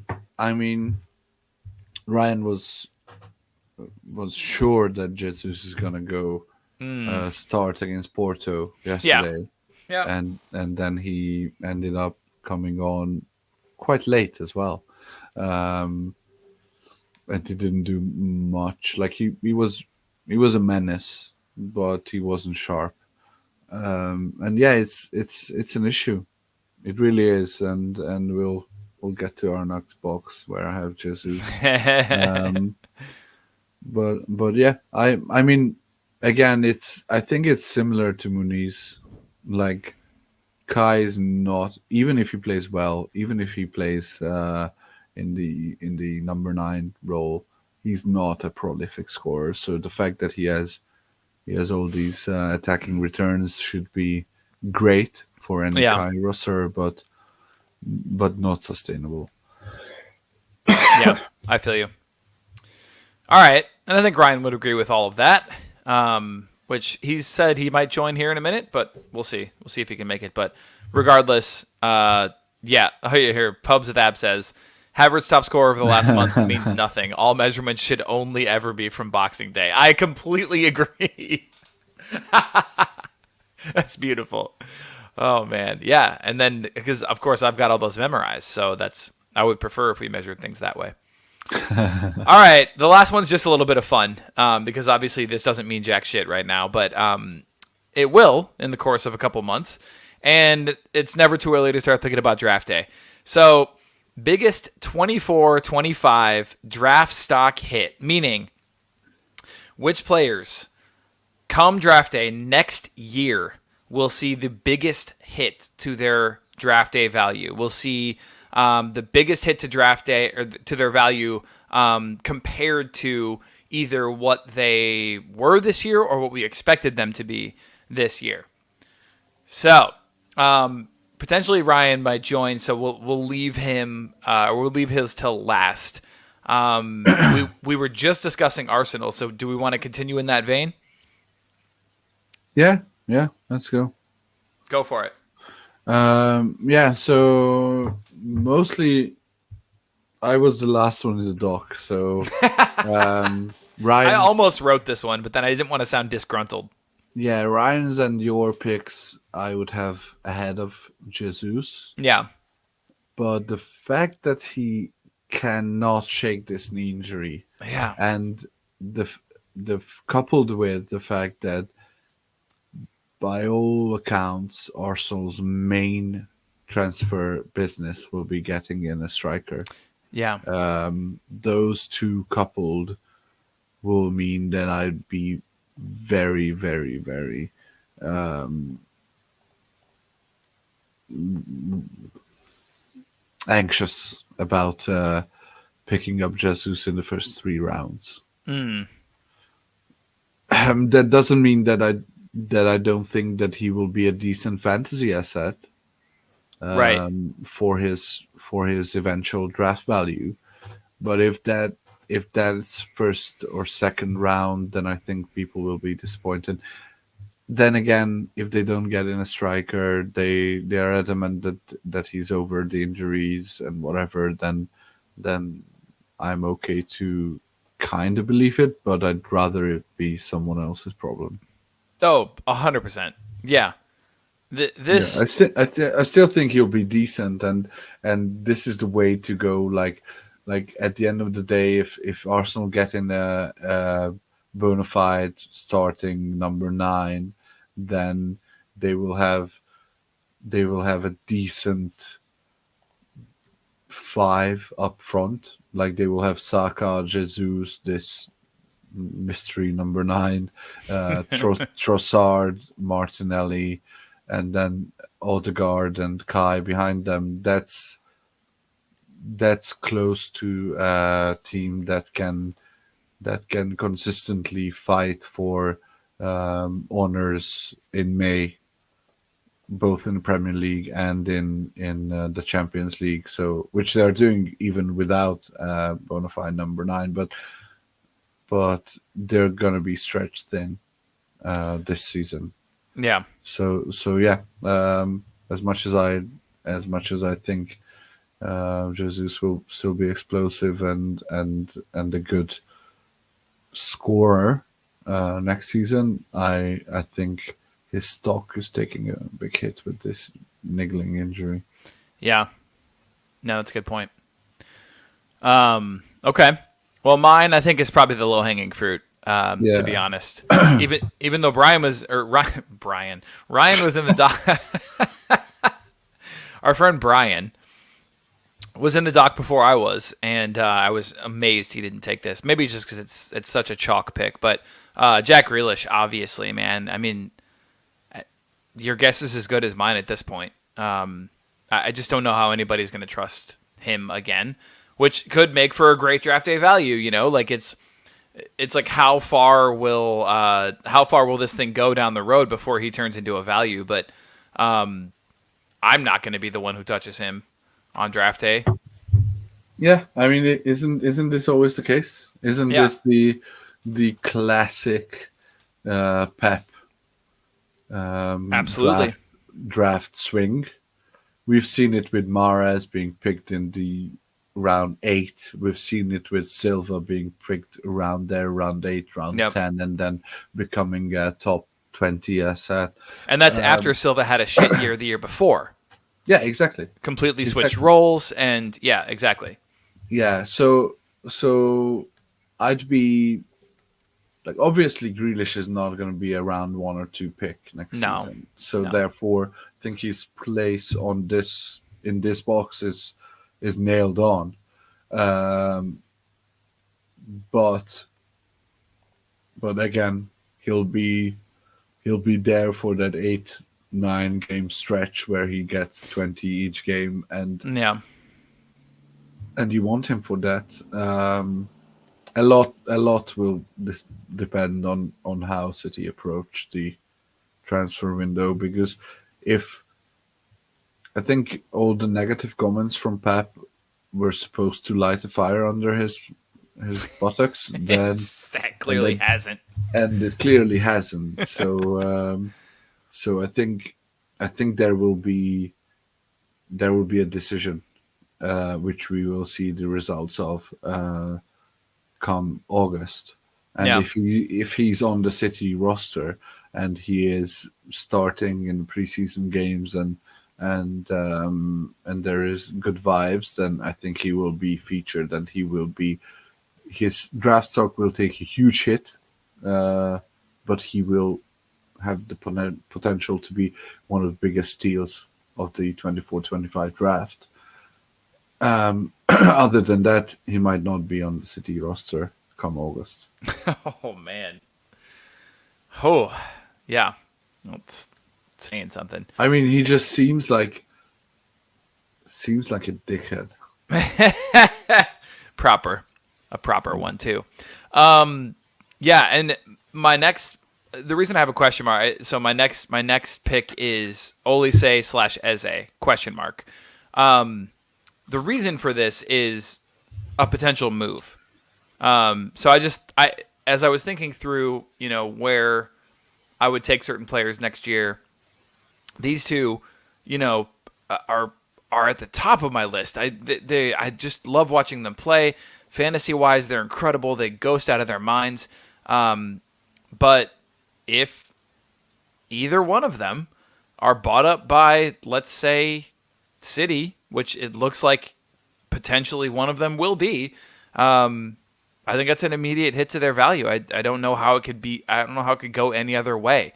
Ryan was sure that Jesus is gonna go start against Porto yesterday, Yeah. and then he ended up coming on quite late as well, and he didn't do much. Like he was a menace, but he wasn't sharp. And yeah, it's an issue. It really is, and we'll get to our next box where I have Jesus. But yeah, I mean, again, I think it's similar to Muniz. Like Kai is not, even if he plays well, even if he plays in the number 9 role, he's not a prolific scorer. So the fact that he has all these attacking returns should be great for any Yeah. Kai roster, but not sustainable. Yeah, I feel you. All right, and I think Ryan would agree with all of that, which he said he might join here in a minute, but we'll see. We'll see if he can make it. But regardless, yeah, here, Pubs with Ab says, Havertz's top score over the last month means nothing. All measurements should only ever be from Boxing Day. I completely agree. That's beautiful. Oh, man. Yeah, and then, because, of course, I've got all those memorized, so I would prefer if we measured things that way. All right, the last one's just a little bit of fun, because obviously this doesn't mean jack shit right now, but it will in the course of a couple months, and it's never too early to start thinking about draft day. So, biggest 24-25 draft stock hit, meaning which players come draft day next year will see the biggest hit to their draft day value. We'll see the biggest hit to draft day or to their value compared to either what they were this year or what we expected them to be this year. So potentially Ryan might join, so we'll leave him we'll leave his till last. We were just discussing Arsenal, so do we want to continue in that vein? Yeah, let's go. Go for it. Yeah, so mostly I was the last one in the dock, so Ryan's, I almost wrote this one, but then I didn't want to sound disgruntled. Yeah, Ryan's and your picks I would have ahead of Jesus. Yeah. But the fact that he cannot shake this knee injury, Yeah. and the coupled with the fact that by all accounts Arsenal's main transfer business will be getting in a striker. Yeah. Those two coupled will mean that I'd be very, very, very anxious about picking up Jesus in the first 3 rounds. That doesn't mean that I don't think that he will be a decent fantasy asset, Right. for his eventual draft value. But if that's first or second round, then I think people will be disappointed. Then again, if they don't get in a striker, they are adamant that he's over the injuries and whatever, then I'm okay to kind of believe it, but I'd rather it be someone else's problem. Oh, 100%. Yeah. This. Yeah, I still think he'll be decent, and this is the way to go. Like at the end of the day, if Arsenal get in a bona fide starting number 9, then they will have a decent 5 up front. Like they will have Saka, Jesus, this mystery number 9, Trossard, Martinelli, and then Odegaard and Kai behind them. That's close to a team that can consistently fight for honors in May, both in the Premier League and in the Champions League. So, which they are doing even without bona fide number 9, but they're gonna be stretched thin this season. Yeah. So yeah. As much as I think Jesus will still be explosive and a good scorer next season. I think his stock is taking a big hit with this niggling injury. Yeah. No, that's a good point. Okay. Well, mine I think is probably the low hanging fruit. To be honest, even though Ryan was in the dock. Our friend Brian was in the dock before I was, and I was amazed he didn't take this. Maybe just because it's such a chalk pick, but Jack Grealish, obviously, man. I mean, your guess is as good as mine at this point. I just don't know how anybody's going to trust him again, which could make for a great draft day value. You know, like it's like how far will this thing go down the road before he turns into a value? But I'm not going to be the one who touches him on draft day. Yeah, I mean, isn't this always the case? Isn't this the classic Pep absolutely draft swing? We've seen it with Mahrez being picked in the round 8. We've seen it with Silva being picked around there, round 8, round 10, and then becoming top 20 asset. And that's after Silva had a shit year the year before. Yeah, exactly. Completely switched roles, and yeah, exactly. Yeah, so I'd be like, obviously Grealish is not going to be a round 1 or 2 pick next season. So therefore, I think his place in this box is nailed on. But again, he'll be there for that 8-9 game stretch where he gets 20 each game, and you want him for that. A lot will depend on how City approach the transfer window, because if I think all the negative comments from Pep were supposed to light a fire under his buttocks, then that clearly hasn't, and it clearly hasn't. So I think there will be a decision, which we will see the results of come August. And if he's on the City roster and he is starting in preseason games and there is good vibes, then I think he will be featured, and his draft stock will take a huge hit, but he will have the potential to be one of the biggest steals of the 24-25 draft. Other than that, he might not be on the City roster come August. Oh man. Oh yeah, that's saying something. I mean, he just seems like a dickhead. A proper one too. Yeah, and the reason I have a question mark. So my next pick is Olise / Eze question mark. The reason for this is a potential move. So as I was thinking through, where I would take certain players next year, these two, are at the top of my list. I just love watching them play. Fantasy wise, they're incredible. They ghost out of their minds. But if either one of them are bought up by, let's say, City, which it looks like potentially one of them will be, I think that's an immediate hit to their value. I don't know how it could be. I don't know how it could go any other way.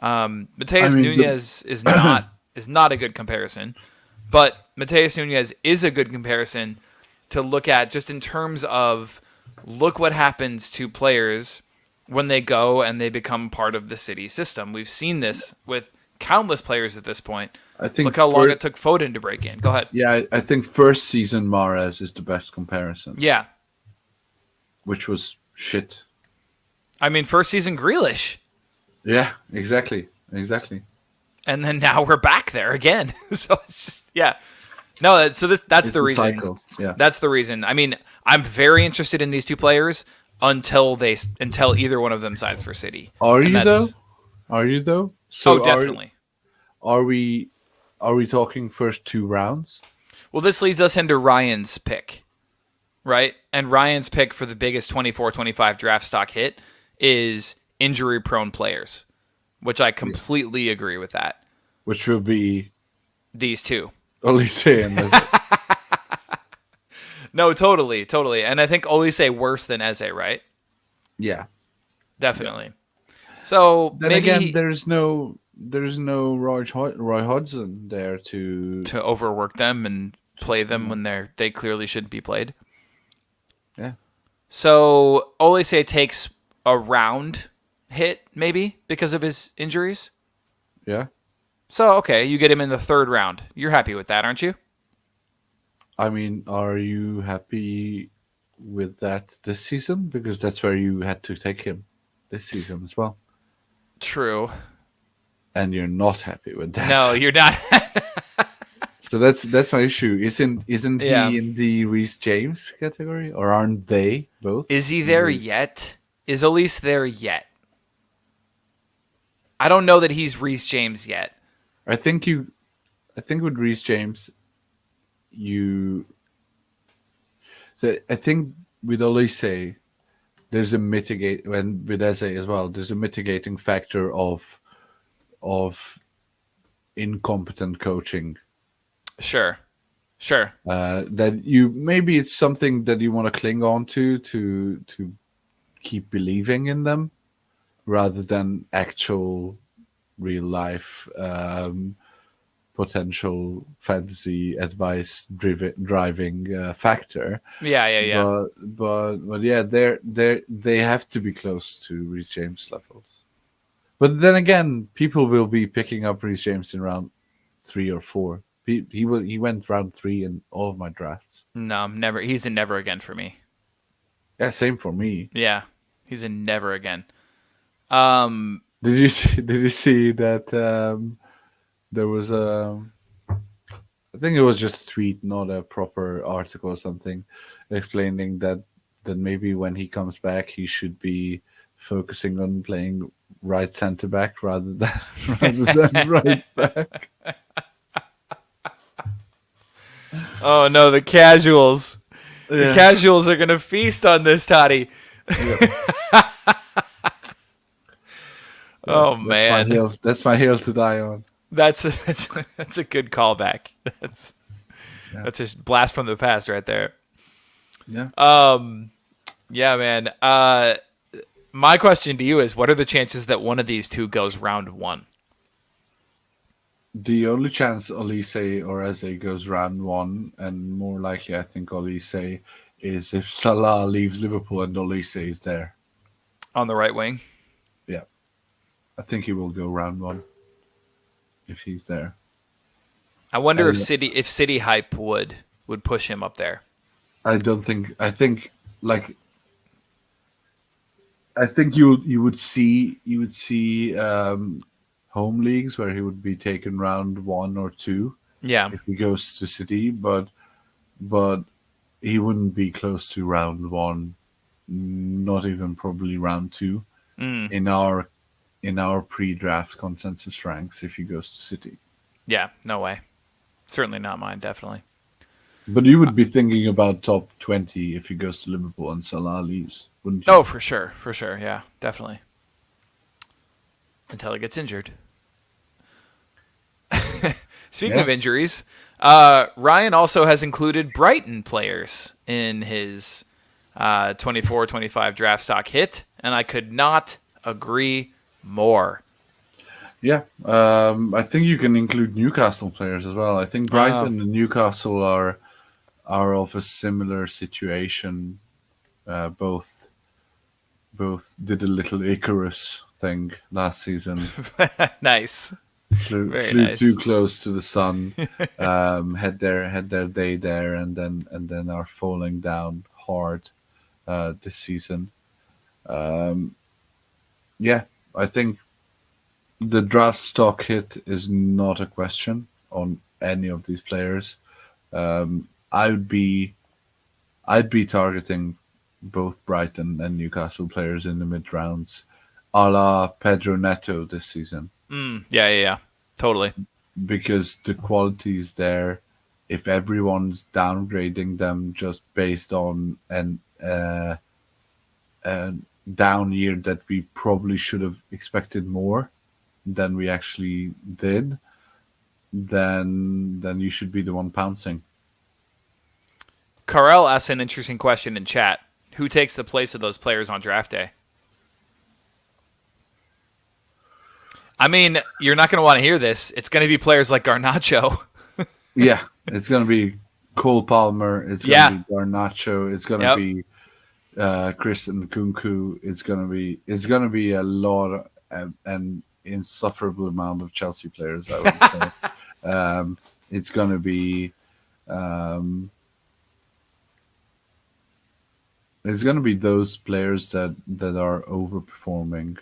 Mateus Nunes is not a good comparison, but Mateus Nunes is a good comparison to look at, just in terms of, look what happens to players when they go and they become part of the City system. We've seen this with countless players at this point. I think look how long it took Foden to break in. Go ahead. Yeah, I think first season Mahrez is the best comparison. Yeah. Which was shit. I mean, first season Grealish. Yeah, exactly. And then now we're back there again. So it's just, yeah. No, so that's the reason. Cycle. Yeah. That's the reason. I mean, I'm very interested in these two players until either one of them signs for City. Are you though? So definitely. Are we talking first 2 rounds? Well, this leads us into Ryan's pick, right? And Ryan's pick for the biggest 24-25 draft stock hit is injury-prone players, which I completely agree with that. Which will be these two. Olise and Eze. No, totally. And I think Olise worse than Eze, right? Yeah. Definitely. Yeah. So then maybe again, there's no Roy Hodgson there to overwork them and play them when they clearly shouldn't be played. Yeah. So Olise takes a round hit, maybe, because of his injuries. Yeah. So, okay, you get him in the third round. You're happy with that, aren't you? I mean, are you happy with that this season? Because that's where you had to take him this season as well. True. And you're not happy with that. No, you're not. So that's my issue. Isn't he in the Reece James category, or aren't they both? Is he there yet? Is Olise there yet? I don't know that he's Reece James yet. I think with Reece James, So I think with Olise, there's a with Eze as well. There's a mitigating factor of incompetent coaching. Sure. That maybe it's something that you want to cling on to keep believing in them, rather than actual real life potential fantasy advice driving factor. Yeah. But yeah, they have to be close to Reece James levels. But then again, people will be picking up Reece James in round 3 or 4. He went round 3 in all of my drafts. No, never. He's a never again for me. Yeah, same for me. Yeah, he's a never again. Did you see that there was I think it was just a tweet, not a proper article or something, explaining that maybe when he comes back, he should be focusing on playing right centre back rather than right back. Oh no, the casuals. Yeah. The casuals are gonna feast on this, Toddy. Yeah. Oh man, that's my hill to die on. That's a good callback. That's a blast from the past right there. Yeah. Yeah, man. My question to you is, what are the chances that one of these two goes round 1? The only chance Olise or Eze goes round 1, and more likely I think Olise, is if Salah leaves Liverpool and Olise is there. On the right wing? Yeah. I think he will go round 1 if he's there. I wonder if City hype would push him up there. I think you would see home leagues where he would be taken round 1 or 2. Yeah. If he goes to City, but he wouldn't be close to round 1, not even probably round 2 in our pre-draft consensus ranks if he goes to City. Yeah, no way. Certainly not mine, definitely. But you would be thinking about top 20 if he goes to Liverpool and Salah leaves, wouldn't you? Oh, for sure, yeah, definitely. Until he gets injured. Speaking of injuries, Ryan also has included Brighton players in his 24-25 draft stock hit, and I could not agree more. Yeah, I think you can include Newcastle players as well. I think Brighton and Newcastle are of a similar situation. Both did a little Icarus thing last season. Nice. Flew too close to the sun. Had their day there, and then are falling down hard this season. Yeah, I think the draft stock hit is not a question on any of these players. I'd be targeting both Brighton and Newcastle players in the mid rounds, a la Pedro Neto this season. Yeah, totally. Because the quality is there if everyone's downgrading them just based on a down year that we probably should have expected more than we actually did, then you should be the one pouncing. Carell asked an interesting question in chat. Who takes the place of those players on draft day? I mean, you're not going to want to hear this. It's going to be players like Garnacho. Yeah, it's going to be Cole Palmer. It's going to be Garnacho. It's going to be Christian Nkunku. It's going to be a lot of an insufferable amount of Chelsea players, I would say. It's going to be those players that are overperforming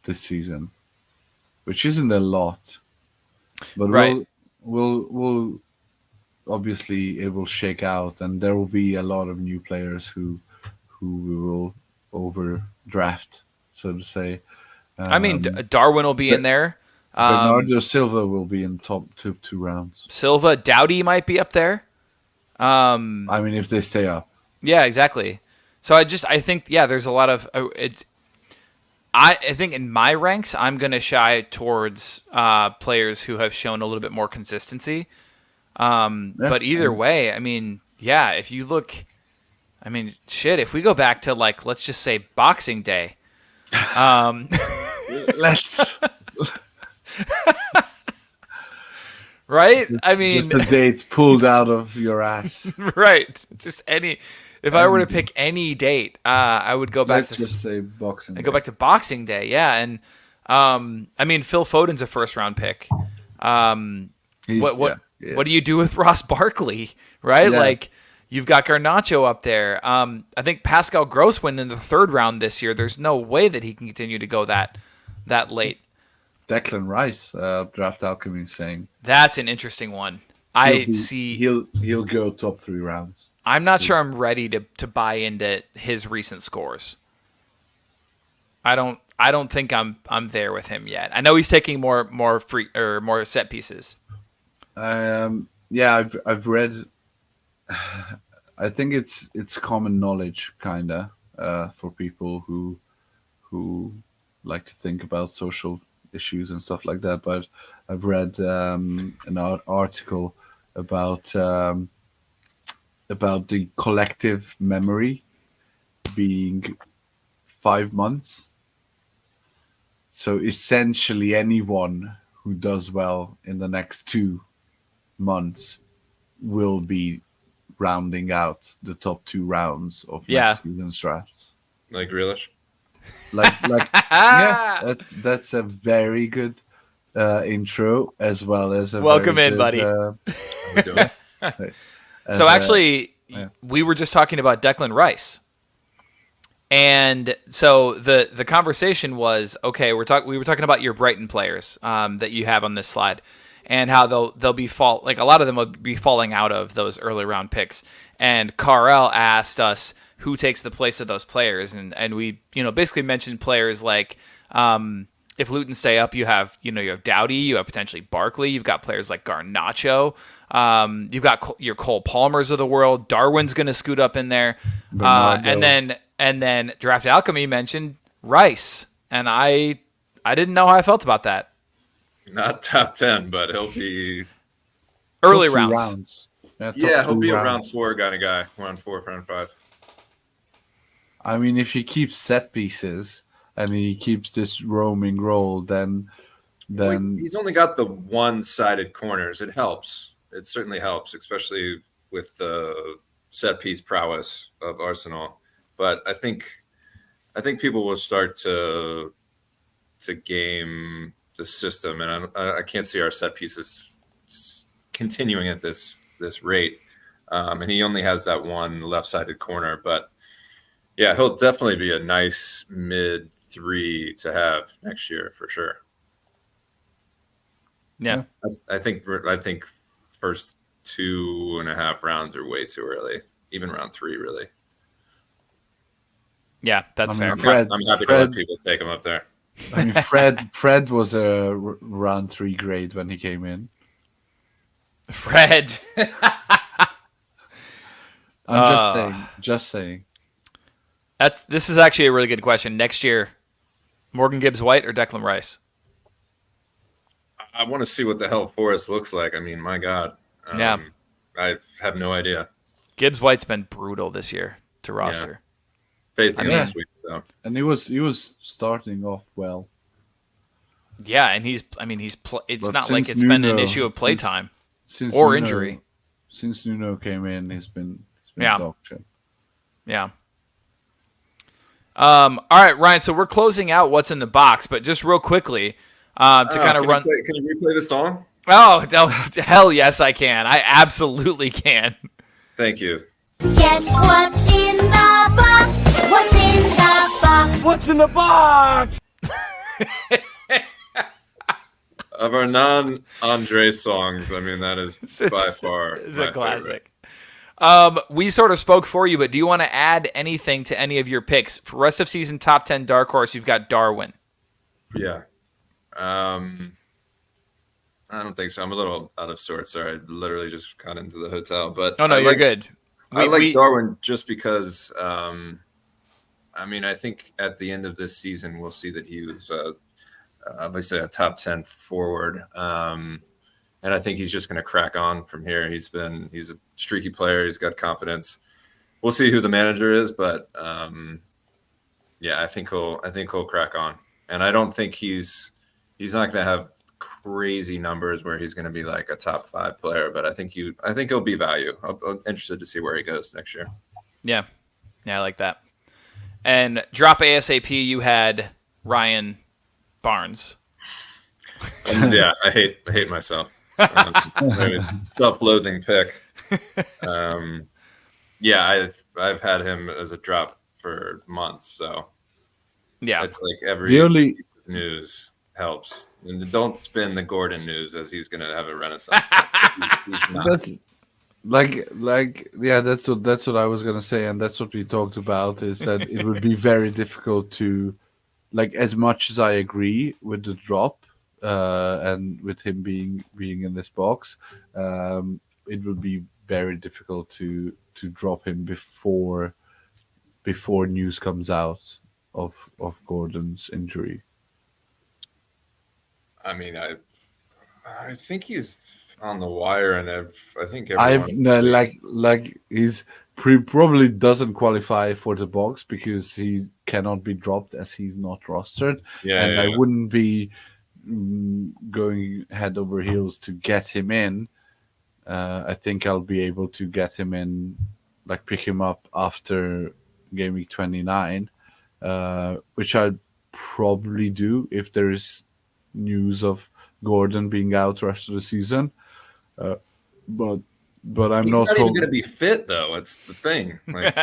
this season, which isn't a lot, but we'll obviously it will shake out, and there will be a lot of new players who we will overdraft, so to say. I mean, Darwin will be in there. Bernardo Silva will be in top two rounds. Silva, Doughty might be up there. I mean, if they stay up. Yeah, exactly. So I think there's a lot of I think in my ranks, I'm going to shy towards players who have shown a little bit more consistency. But either way, I mean, if you look, I mean, shit, if we go back to let's just say Boxing Day. Let's. Right? I mean, just a date pulled out of your ass. Right. Just any. If I were to pick any date, I would go back to just say Boxing Day. Go back to Boxing Day, yeah. And I mean, Phil Foden's a first-round pick. What do you do with Ross Barkley, right? Yeah. Like, you've got Garnacho up there. I think Pascal Gross went in the third round this year. There's no way that he can continue to go that late. Declan Rice, Draft Alchemy, is saying that's an interesting one. He'll go top 3 rounds. I'm not sure I'm ready to buy into his recent scores. I don't think I'm there with him yet. I know he's taking more free or more set pieces. I've read. I think it's common knowledge, kinda, for people who like to think about social issues and stuff like that. But I've read an article about the collective memory being 5 months. So essentially, anyone who does well in the next 2 months will be rounding out the top 2 rounds of next season's drafts. Like Grealish? That's a very good intro, as well as a welcome in, good, buddy. So actually, we were just talking about Declan Rice. And so the conversation was, okay, we were talking about your Brighton players that you have on this slide, and how they'll be a lot of them will be falling out of those early round picks. And Carl asked us who takes the place of those players, and we basically mentioned players like if Luton stay up, you have Doughty, you have potentially Barkley, you've got players like Garnacho, you've got your Cole Palmers of the world, Darwin's going to scoot up in there, and then Draft Alchemy mentioned Rice, and I didn't know how I felt about that. Not top 10, but he'll be early rounds. Yeah, he'll be a round 4 kind of guy. Round 4, round 5. I mean, if he keeps set pieces and he keeps this roaming role, then he's only got the one-sided corners. It helps. It certainly helps, especially with the set piece prowess of Arsenal. But I think people will start to game the system, and I can't see our set pieces continuing at this rate. And he only has that one left-sided corner, but yeah, he'll definitely be a nice mid 3 to have next year for sure. Yeah, I think first 2.5 rounds are way too early. Even round 3, really. Yeah, that's fair. I'm happy to let people take him up there. I mean, Fred was a round 3 grade when he came in. Fred. I'm just saying. This is actually a really good question. Next year, Morgan Gibbs-White or Declan Rice? I want to see what the hell Forrest looks like. I mean, my God. Yeah. I have no idea. Gibbs-White's been brutal this year to roster. Facing him this week, so. And he was starting off well. Yeah, and it's But not like it's Nuno, been an issue of playtime since or Nuno, injury. Since Nuno came in, he's been Yeah. dog shit. Yeah. All right, Ryan. So we're closing out what's in the box, but just real quickly to kind of run. Can you replay the song? Oh, hell yes, I can. I absolutely can. Thank you. Guess what's in the box? What's in the box? What's in the box? Of our non-Andre songs, I mean, that is by far It's my a classic. favorite. We sort of spoke for you, but do you want to add anything to any of your picks for rest of season top 10 dark horse? You've got Darwin. Yeah. I don't think so. I'm a little out of sorts. Sorry, I literally just got into the hotel. But Oh no, you're good. I like Darwin just because. I mean, I think at the end of this season, we'll see that he was obviously a top 10 forward, and I think he's just going to crack on from here. He's a streaky player. He's got confidence. We'll see who the manager is, but yeah, I think he'll crack on. And I don't think he's not going to have crazy numbers where he's going to be like a top 5 player, but I think he'll be value. I'm interested to see where he goes next year. Yeah, I like that. And drop ASAP. You had Ryan Barnes. Yeah, I hate myself. Self-loathing pick. Yeah, I've had him as a drop for months, so Yeah, it's like every The only news helps. And don't spin the Gordon news as he's going to have a renaissance. He's not. that's that's what I was gonna say, and that's what we talked about. Is that it would be very difficult to, like, as much as I agree with the drop, and with him being in this box, it would be very difficult to drop him before news comes out of Gordon's injury. I mean, I think he's on the wire, and I think he's probably doesn't qualify for the box because he cannot be dropped as he's not rostered. Yeah, I wouldn't be going head over heels to get him in. I think I'll be able to get him in, like pick him up after Gameweek 29, which I'd probably do if there is news of Gordon being out the rest of the season. But I'm he's not not even going to be fit, though. It's the thing. Like,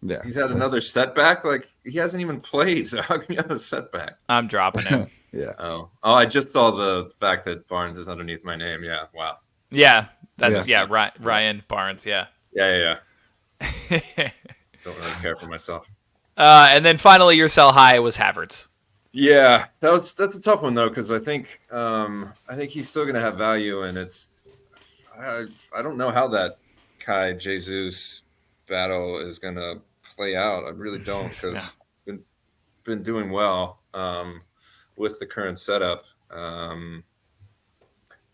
yeah, he's had another setback. Like, he hasn't even played, so how can you have a setback? I'm dropping him. yeah. Oh, I just saw the fact that Barnes is underneath my name. Yeah, wow. Yeah, that's Yeah. Ryan Barnes. Yeah. Yeah. Don't really care for myself. And then finally, your sell high was Havertz. Yeah, that's a tough one though, because I think he's still going to have value, and I don't know how that Kai Jesus battle is going to play out. I really don't, because been doing well with the current setup.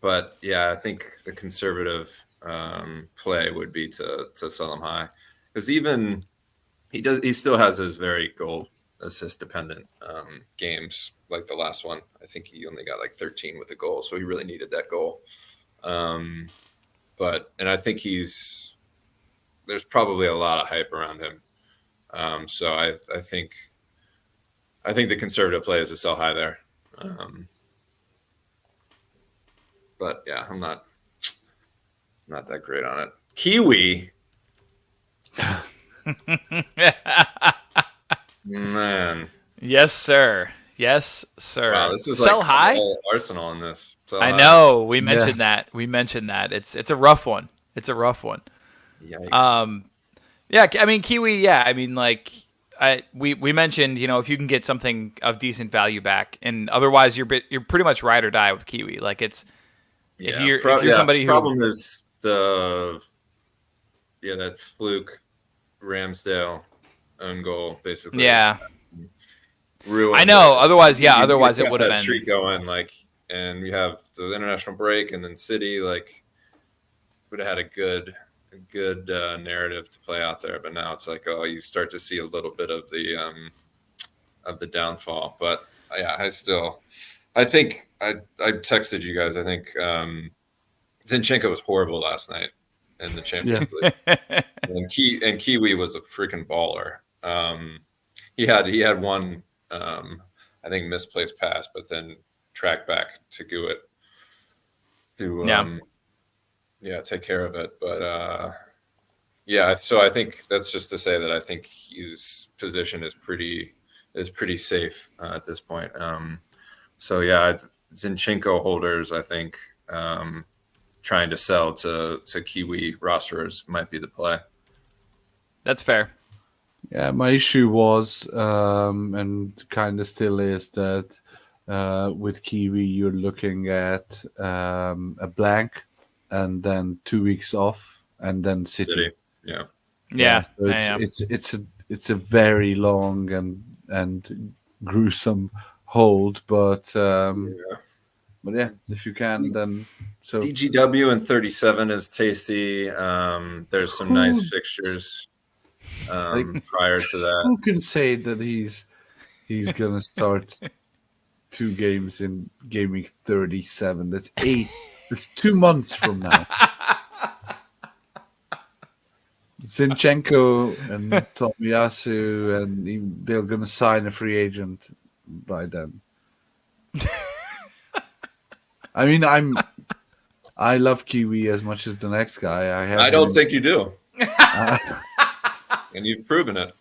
But yeah, I think the conservative play would be to sell him high, because even he still has his very goal assist dependent games, like the last one. I think he only got like 13 with a goal, so he really needed that goal. And I think there's probably a lot of hype around him. So I think the conservative play is to sell high there. But yeah, I'm not that great on it. Kiwi. Man. Yes, sir. Wow, this is sell like high. all Arsenal in this. Sell I high. know. We mentioned that. It's a rough one. Yikes. Yeah. I mean, Kiwi. Yeah. I mean, like, we mentioned, if you can get something of decent value back, and otherwise you're pretty much ride or die with Kiwi. Like, If you're somebody who problem is that fluke Ramsdale own goal basically. Yeah. Ruined I know. it. Otherwise, You otherwise it kept would have that been streak going, like, and we have the international break and then City, like, would have had a good narrative to play out there. But now it's like, oh, you start to see a little bit of the downfall. But yeah, I think I texted you guys. I think Zinchenko was horrible last night in the Champions League, and Kiwi was a freaking baller. He had one, I think, misplaced pass, but then tracked back to Guit to take care of it. But so I think that's just to say that I think his position is pretty safe at this point. So yeah, Zinchenko holders, I think, trying to sell to Kiwi rosters might be the play. That's fair. Yeah, my issue was, and kind of still is, that with Kiwi you're looking at a blank, and then 2 weeks off, and then City. Yeah. So it's a very long and gruesome hold, but yeah, if you can, then so DGW and 37 is tasty. There's some nice fixtures prior to that. Who can say that he's gonna start 2 games in Gameweek 37? That's 8. That's 2 months from now. Zinchenko and Tomiyasu, and they're gonna sign a free agent by then. I mean, I love Kiwi as much as the next guy. I don't think you do, and you've proven it.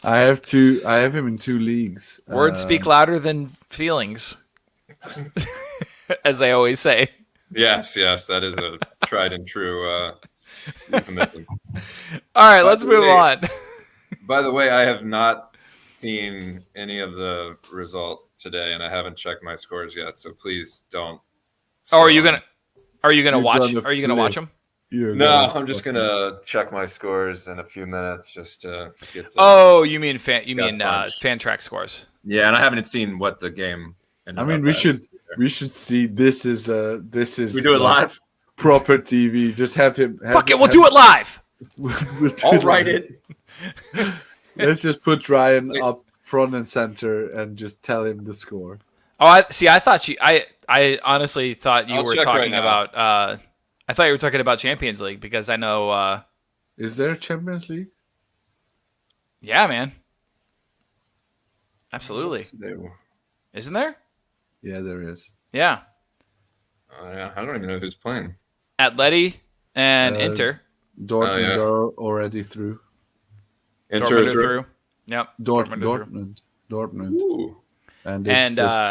I have him in 2 leagues. Words speak louder than feelings, as they always say. Yes, that is a tried and true euphemism. All right, let's move on. By the way, I have not seen any of the result today, and I haven't checked my scores yet. So please don't. Oh, are you gonna watch? Are you gonna watch them? No, I'm just gonna check my scores in a few minutes just to get. You mean fan track scores? Yeah, and I haven't seen what the game. I mean, we should see. This is we do it live. Proper TV. Just have him. Fuck it, we'll do it live. I'll write it. Let's just put Ryan up front and center and just tell him the score. Oh, I thought I honestly thought you were talking about. I thought you were talking about Champions League, because I know. Is there a Champions League? Yeah, man. Absolutely. Isn't there? Yeah, there is. Yeah. Yeah, I don't even know who's playing. Atleti and Inter. Dortmund are already through. Inter through. Yep. Dortmund. Ooh. And it's the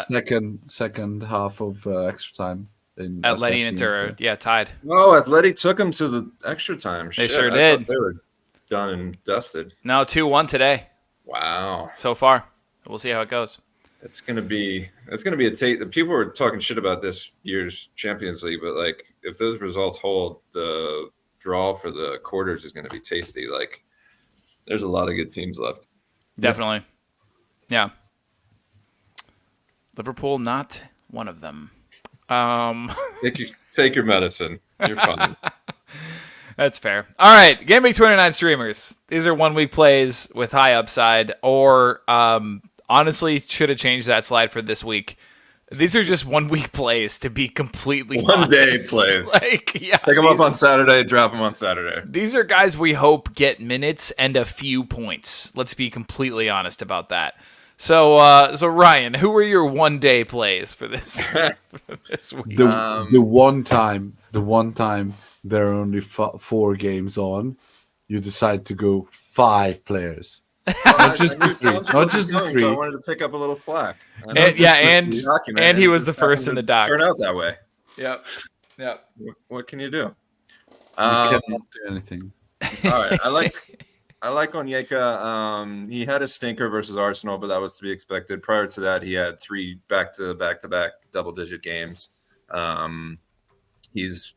second half of extra time. Atleti and Inter are tied. Oh, Atleti took them to the extra time. They sure did. They were done and dusted. No, 2-1 today. Wow. So far. We'll see how it goes. It's gonna be a taste. People were talking shit about this year's Champions League, but like, if those results hold, the draw for the quarters is gonna be tasty. Like, there's a lot of good teams left. Definitely. Yeah. Liverpool, not one of them. Take your medicine. You're fine. That's fair. All right, Gameweek29 streamers. These are 1 week plays with high upside, or honestly, should have changed that slide for this week. These are just 1 week plays, to be completely one honest. day plays. Pick them up on Saturday, drop them on Saturday. These are guys we hope get minutes and a few points. Let's be completely honest about that. So Ryan, who were your 1 day plays for this week? The one time there are only 4 games on, you decide to go 5 players. Not just the 3. Not just the 3. So I wanted to pick up a little slack. And he was the first in the doc. Turn out that way. Yep. What can you do? You cannot do anything. All right. I like Onyeka. He had a stinker versus Arsenal, but that was to be expected. Prior to that, he had 3 back-to-back double-digit games. He's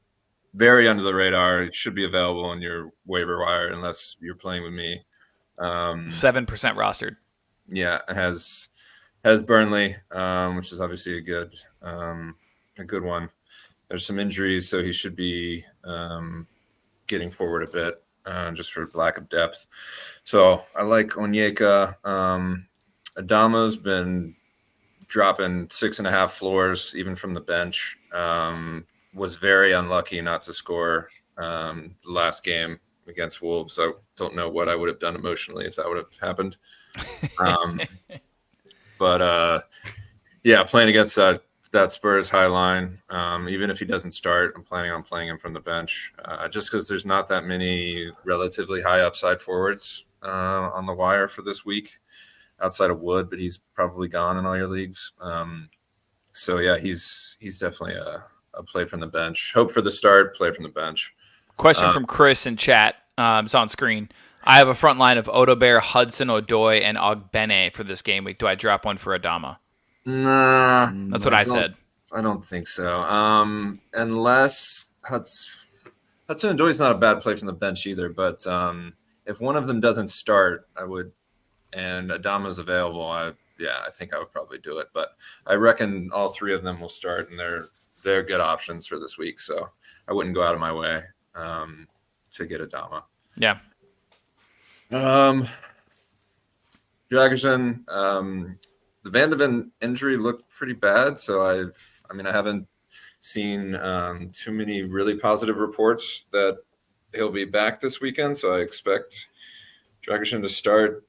very under the radar. It should be available on your waiver wire unless you're playing with me. 7% rostered. Yeah, has Burnley, which is obviously a good one. There's some injuries, so he should be getting forward a bit just for lack of depth. So I like Onyeka. Adamo's been dropping 6.5 floors even from the bench. Was very unlucky not to score last game against Wolves. I don't know what I would have done emotionally if that would have happened. But playing against that Spurs high line, even if he doesn't start, I'm planning on playing him from the bench just because there's not that many relatively high upside forwards on the wire for this week outside of Wood, but he's probably gone in all your leagues. So yeah, he's definitely a play from the bench. Hope for the start, play from the bench. Question from Chris in chat. It's on screen. I have a front line of Odebear, Hudson, Odoi, and Ogbene for this game week. Do I drop one for Adama? Nah. That's what I said. I don't think so. Unless Hudson Odoi's not a bad play from the bench either, but if one of them doesn't start, I would, and Adama's available, I think I would probably do it. But I reckon all three of them will start, and they're good options for this week. So I wouldn't go out of my way to get Adama. Yeah. Dragic, the Van de Ven injury looked pretty bad, so I haven't seen too many really positive reports that he'll be back this weekend, so I expect Dragic to start.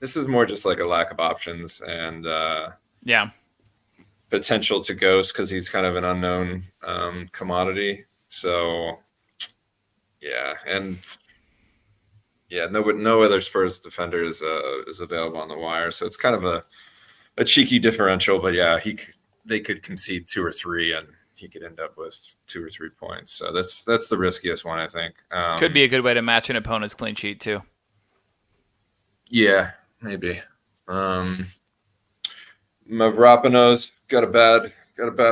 This is more just like a lack of options and potential to ghost because he's kind of an unknown commodity. So no other Spurs defender is available on the wire, so it's kind of a cheeky differential. But they could concede 2 or 3, and he could end up with 2 or 3 points. So that's the riskiest one, I think. Could be a good way to match an opponent's clean sheet too. Yeah, maybe. Mavropanos got a bad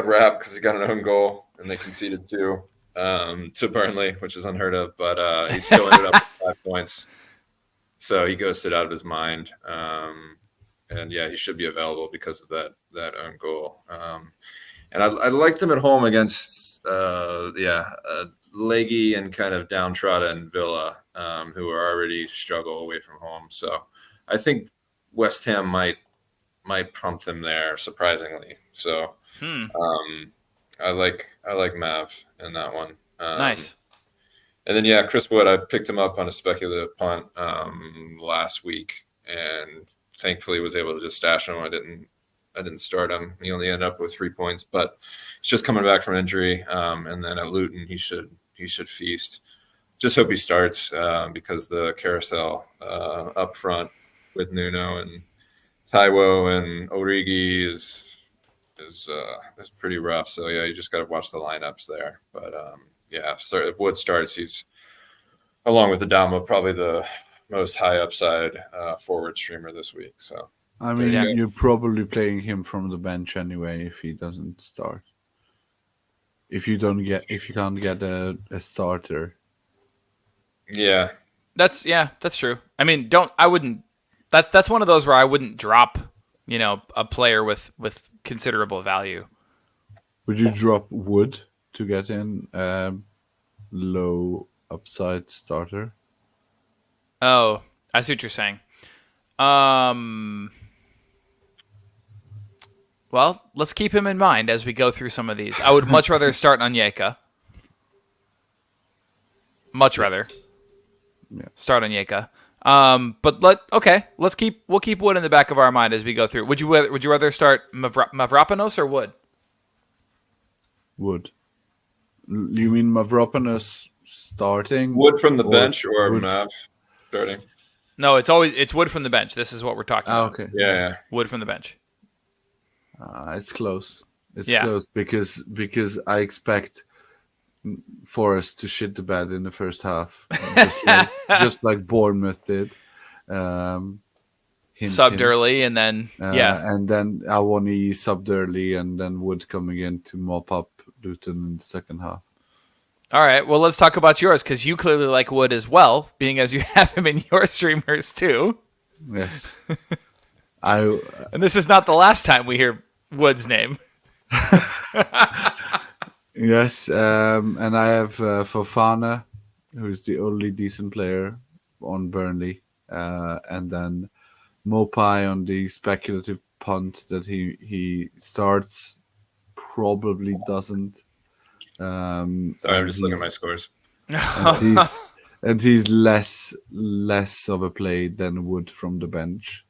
rap because he got an own goal and they conceded 2 to Burnley, which is unheard of. But he still ended up with 5 points, so he ghosted out of his mind. And he should be available because of that own goal. And I liked them at home against leggy and kind of downtrodden Villa, who are already struggle away from home. So I think West Ham might pump them there, surprisingly. So I like Mav in that one. Nice. And then Chris Wood, I picked him up on a speculative punt last week, and thankfully was able to just stash him. I didn't start him. He only ended up with 3 points, but he's just coming back from injury. And then at Luton, he should feast. Just hope he starts because the carousel up front with Nuno and Taiwo and Origi is pretty rough. So you just got to watch the lineups there. But if Wood starts, he's along with Adama probably the most high upside forward streamer this week. So you're probably playing him from the bench anyway if he doesn't start. If you can't get a starter. Yeah. That's true. I mean, that's one of those where I wouldn't drop, a player with considerable value. Would you drop Wood to get in low upside starter? Oh, I see what you're saying. Well, let's keep him in mind as we go through some of these. I would much rather start Onyeka. Much rather. Yeah. Start Onyeka. But we'll keep Wood in the back of our mind as we go through. Would you rather start Mavropanos or Wood? Wood. You mean Mavropanos starting? Wood from the bench or Mav starting? No, it's Wood from the bench. This is what we're talking about. Okay. Yeah. Wood from the bench. It's close. It's close because I expect Forest to shit the bed in the first half, just like Bournemouth did. subbed early, and then and then Awani subbed early, and then Wood coming in to mop up Luton in the second half. All right, well, let's talk about yours, because you clearly like Wood as well, being as you have him in your streamers too. Yes. And this is not the last time we hear Wood's name. Yes, and I have Fofana, who's the only decent player on Burnley, and then Mopai on the speculative punt that he starts, probably doesn't. Sorry, I'm just looking at my scores. And he's less of a play than Wood from the bench.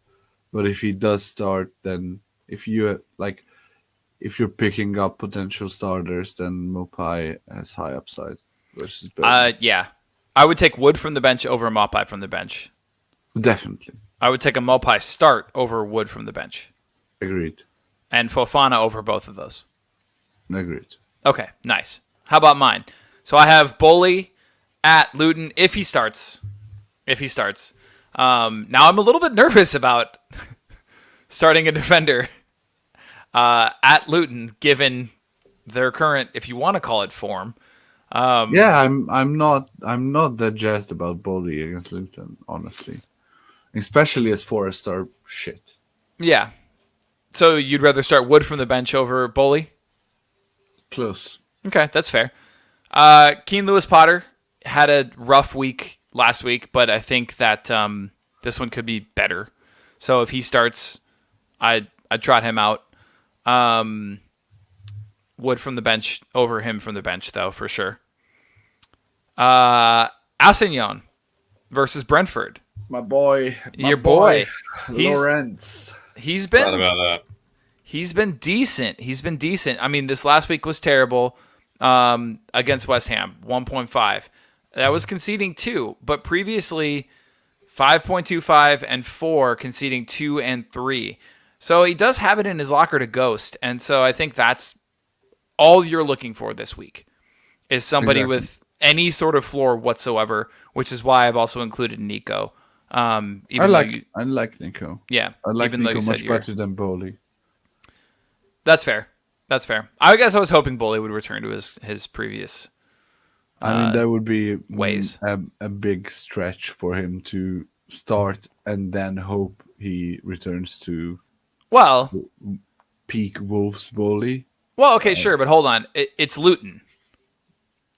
But if he does start, then if you're picking up potential starters, then Mopai has high upside versus Burnley. Yeah. I would take Wood from the bench over Mopai from the bench. Definitely. I would take a Mopai start over Wood from the bench. Agreed. And Fofana over both of those. Agreed. Okay, nice. How about mine? So I have Boley at Luton if he starts. Now I'm a little bit nervous about starting a defender at Luton, given their current, if you want to call it, form. Yeah, I'm not that jazzed about Boley against Luton, honestly. Especially as Forest are shit. Yeah. So you'd rather start Wood from the bench over Boley? Close. Okay, that's fair. Keane Lewis-Potter had a rough week last week, but I think that this one could be better. So if he starts, I'd trot him out. Wood from the bench over him from the bench, though, for sure. Assignon versus Brentford. My boy. Your boy. Lawrence. He's Thought about that. He's been decent. I mean, this last week was terrible against West Ham, 1.5. That was conceding 2, but previously 5.25 and 4, conceding 2 and 3. So he does have it in his locker to ghost, and so I think that's all you're looking for this week is somebody with any sort of floor whatsoever, which is why I've also included Nico. I like Nico. Yeah, I like even though Nico you said much better than Boley. That's fair. I guess I was hoping Boley would return to his previous. I mean, that would be ways. a big stretch for him to start and then hope he returns to peak Wolves Boley. Well, okay, sure, but hold on. It's Luton,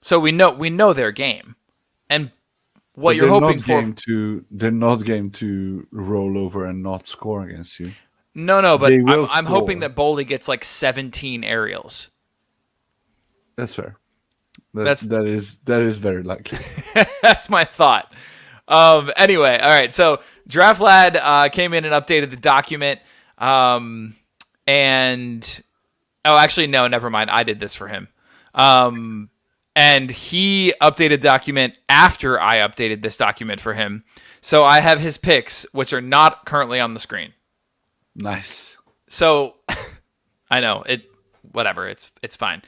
so we know their game, and what you're hoping for. They're not game to roll over and not score against you. No, but I'm hoping that Boley gets like 17 aerials. That's fair. That is very likely. That's my thought. Anyway, all right. So Draft Lad came in and updated the document. Actually, no, never mind. I did this for him. And he updated document after I updated this document for him. So I have his picks, which are not currently on the screen. Nice. So I know whatever. It's fine.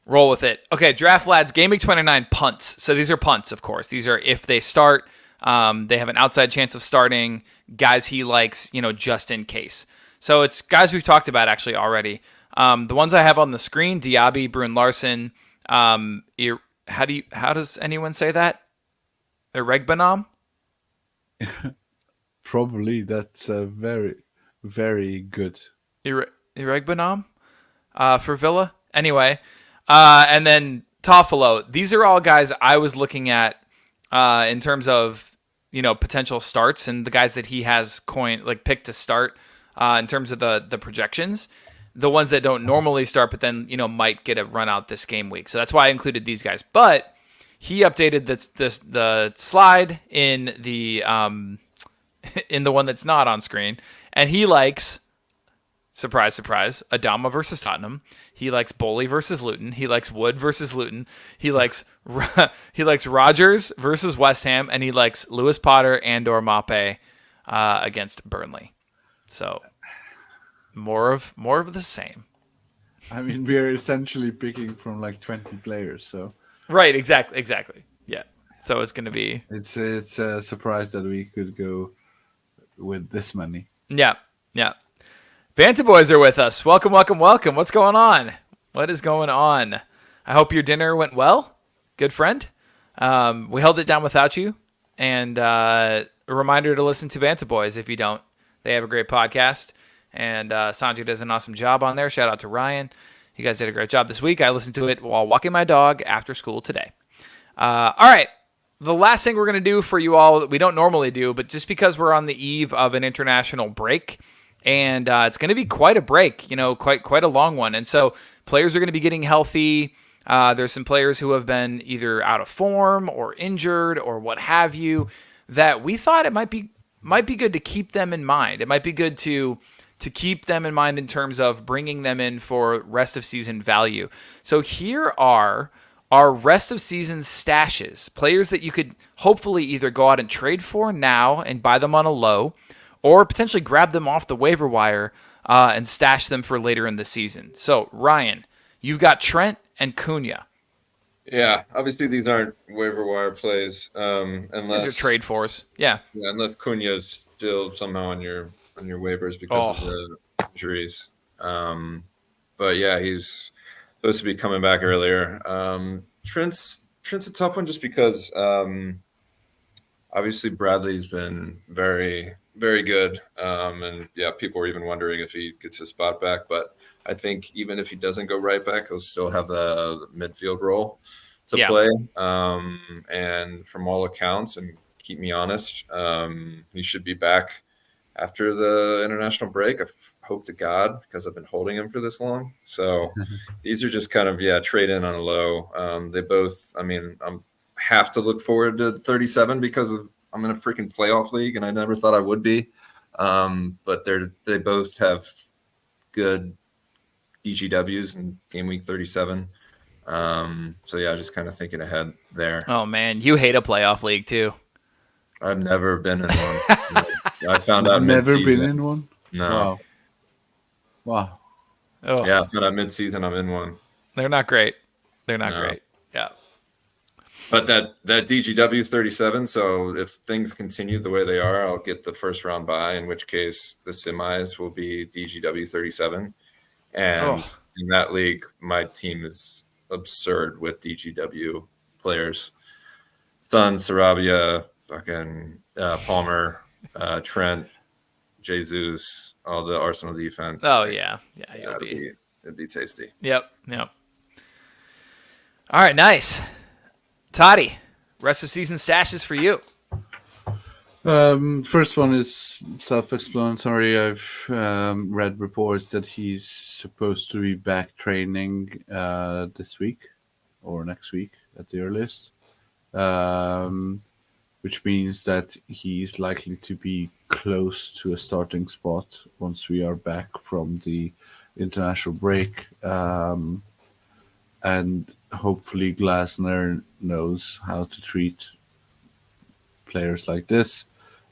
Roll with it. Okay, Draft Lads, Gameweek29 punts. So these are punts, of course. These are if they start, they have an outside chance of starting, guys he likes, just in case. So it's guys we've talked about actually already. The ones I have on the screen, Diaby, Brun Larson, how does anyone say that? Iregbanam? Probably that's very, very good. Iregbanam for Villa? Anyway. And then Toffolo. These are all guys I was looking at in terms of potential starts and the guys that he has picked to start in terms of the projections. The ones that don't normally start, but then might get a run out this game week. So that's why I included these guys. But he updated the slide in the in the one that's not on screen, and he likes. Surprise, surprise. Adama versus Tottenham. He likes Boley versus Luton. He likes Wood versus Luton. He likes Rodgers versus West Ham, and he likes Lewis-Potter and/or Mape against Burnley. So more of the same. I mean, we're essentially picking from 20 players, so right, exactly. Yeah. So it's going to be. It's a surprise that we could go with this many. Yeah, yeah. Banta Boys are with us. Welcome, welcome, welcome. What's going on? What is going on? I hope your dinner went well, good friend. We held it down without you. And a reminder to listen to Banta Boys if you don't. They have a great podcast. And Sanjay does an awesome job on there. Shout out to Ryan. You guys did a great job this week. I listened to it while walking my dog after school today. All right. The last thing we're going to do for you all that we don't normally do, but just because we're on the eve of an international break, and it's going to be quite a break, quite a long one. And so players are going to be getting healthy. There's some players who have been either out of form or injured or what have you that we thought it might be good to keep them in mind. It might be good to keep them in mind in terms of bringing them in for rest of season value. So here are our rest of season stashes, players that you could hopefully either go out and trade for now and buy them on a low, or potentially grab them off the waiver wire and stash them for later in the season. So, Ryan, you've got Trent and Cunha. Yeah, obviously these aren't waiver wire plays, unless These are trade fours. Yeah, unless Cunha's still somehow on your waivers because of the injuries. But yeah, he's supposed to be coming back earlier. Trent's a tough one just because obviously Bradley's been very, very good. And yeah, people are even wondering if he gets his spot back. But I think even if he doesn't go right back, he'll still have the midfield role to play. And from all accounts, and keep me honest, he should be back after the international break. I hope to God, because I've been holding him for this long. So these are just kind of, trade in on a low. They both, I'm have to look forward to 37 because I'm in a freaking playoff league and I never thought I would be. But they both have good DGWs in game week 37. So yeah, just kind of thinking ahead there. Oh man, you hate a playoff league too. I've never been in one. I found out Never mid-season. been in one? No. Wow. Oh, Yeah, I found out mid-season I'm in one. they're not great. They're not No. great. Yeah. But that DGW 37, so if things continue the way they are, I'll get the first round bye, in which case the semis will be DGW 37. And in that league, my team is absurd with DGW players. Son, Sarabia, fucking Palmer, Trent, Jesus, all the Arsenal defense. Oh yeah. Yeah. It'd be tasty. Yep. All right. Nice. Toddy, rest of season stashes for you. First one is self-explanatory. I've read reports that he's supposed to be back training this week or next week at the earliest, which means that he's likely to be close to a starting spot once we are back from the international break. And hopefully Glasner knows how to treat players like this,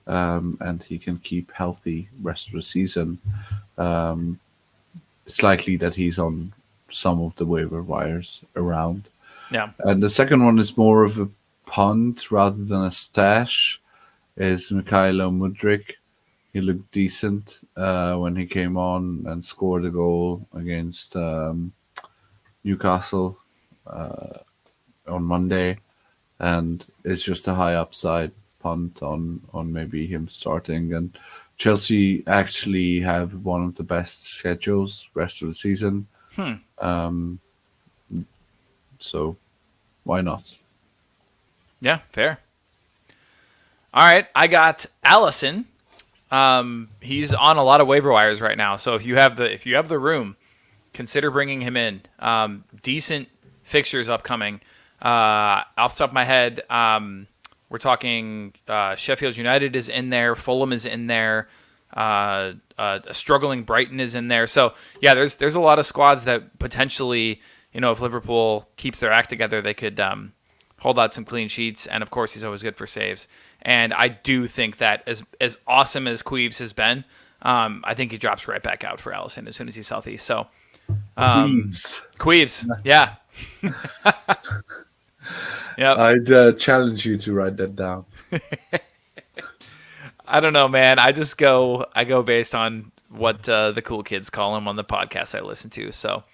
and he can keep healthy rest of the season. It's likely that he's on some of the waiver wires around. Yeah. And the second one is more of a punt rather than a stash, is Mikhailo Mudryk. He looked decent when he came on and scored a goal against Newcastle on Monday, and it's just a high upside punt on maybe him starting. And Chelsea actually have one of the best schedules rest of the season. So why not? Yeah, fair. All right, I got Allison. He's on a lot of waiver wires right now, so if you have the room, consider bringing him in. Decent fixtures upcoming. Off the top of my head, we're talking Sheffield United is in there, Fulham is in there, a struggling Brighton is in there. So yeah, there's a lot of squads that potentially, if Liverpool keeps their act together, they could hold out some clean sheets. And of course, he's always good for saves. And I do think that as awesome as Queeves has been, I think he drops right back out for Allison as soon as he's healthy. So Queeves, yeah. Yep. I'd challenge you to write that down. I don't know, man. I go based on what the cool kids call him on the podcast I listen to. So,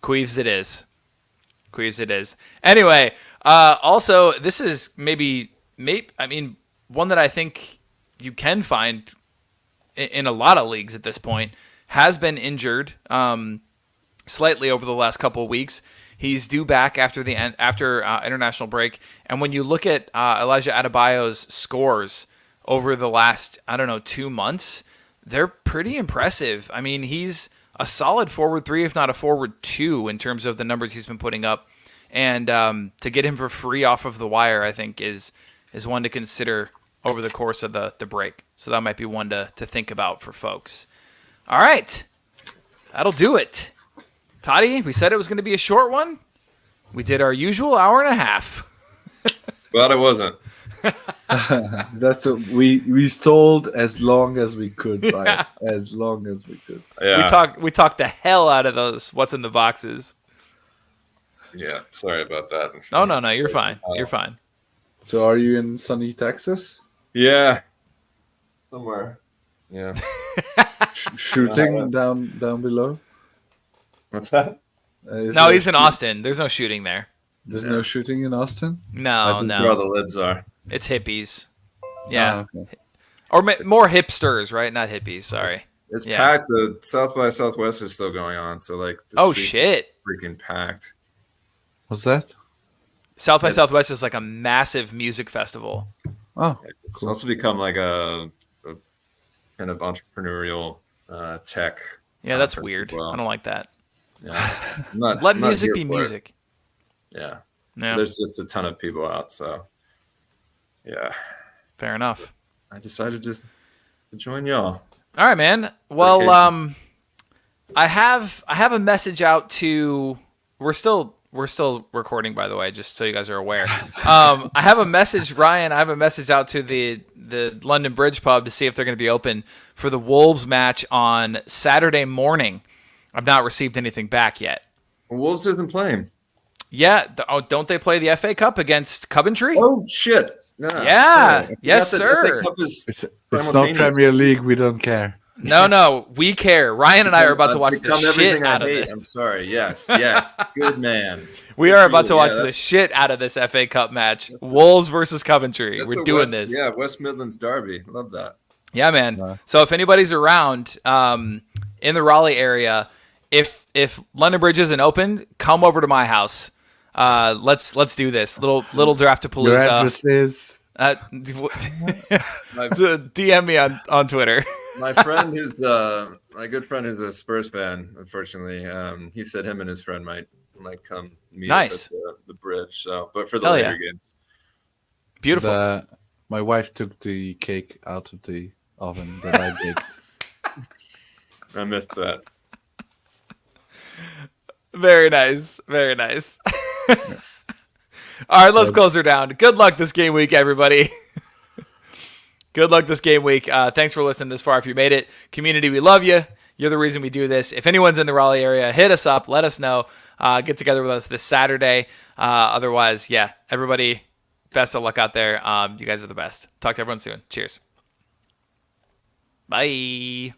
Queeves it is. Queeves it is. Anyway, also, this is maybe one that I think you can find in a lot of leagues at this point, has been injured slightly over the last couple of weeks. He's due back after international break. And when you look at Elijah Adebayo's scores over the last, 2 months, they're pretty impressive. I mean, he's a solid forward 3, if not a forward 2, in terms of the numbers he's been putting up. And to get him for free off of the wire, I think, is one to consider over the course of the break. So that might be one to think about for folks. All right. That'll do it. Toddy, we said it was going to be a short one. We did our usual hour and a half. Glad it wasn't. That's what we stalled as long as we could. Yeah. As long as we could. Yeah. We talked the hell out of those what's in the boxes. Yeah, sorry about that. No, you're fine. You're fine. So are you in sunny Texas? Yeah. Somewhere. Yeah. Shooting down below? What's that? No, he's in Austin. There's no shooting there. There's no shooting in Austin? No. Where the libs are. It's hippies. Yeah. Oh, okay. Or more hipsters, right? Not hippies, sorry. It's packed. The South by Southwest is still going on. So, the streets shit. are freaking packed. What's that? South by Southwest is like a massive music festival. Oh, It's cool. also become like a kind of entrepreneurial tech. Yeah, that's conference weird. as well. I don't like that. Yeah. Let music be music. Yeah. Yeah. There's just a ton of people out. So, yeah. Fair enough. I decided just to join y'all. All right, man. Well, I have a message out to. We're still recording, by the way, just so you guys are aware. I have a message, Ryan. I have a message out to the London Bridge Pub to see if they're going to be open for the Wolves match on Saturday morning. I've not received anything back yet. Wolves isn't playing. Yeah. Don't they play the FA Cup against Coventry? Oh shit! No, Yeah. sorry. Yes, The sir. FA Cup is It's not simultaneous. Premier League. We don't care. No, we care. Ryan and I are about to watch the Become shit everything out I of hate. this. I'm sorry. Yes. Good man. We Good are for about you. to watch Yeah, the that's- shit out of this FA Cup match. Wolves versus Coventry. that's We're a doing West, this. Yeah, West Midlands derby. Love that. Yeah, man. Wow. So if anybody's around in the Raleigh area, if London Bridge isn't open, come over to my house. Let's do this. Little Your Draftapalooza. address is... DM me on Twitter. My friend who's my good friend who's a Spurs fan, unfortunately, he said him and his friend might come meet Nice. us at the bridge. So, but for the Hell later yeah. games. Beautiful. My wife took the cake out of the oven that I baked. I missed that. Very nice. Very nice. All right, let's close her down. Good luck this game week, everybody. Good luck this game week. Thanks for listening this far. If you made it, community, we love you. You're the reason we do this. If anyone's in the Raleigh area, hit us up. Let us know. Get together with us this Saturday. Otherwise, yeah, everybody, best of luck out there. You guys are the best. Talk to everyone soon. Cheers. Bye.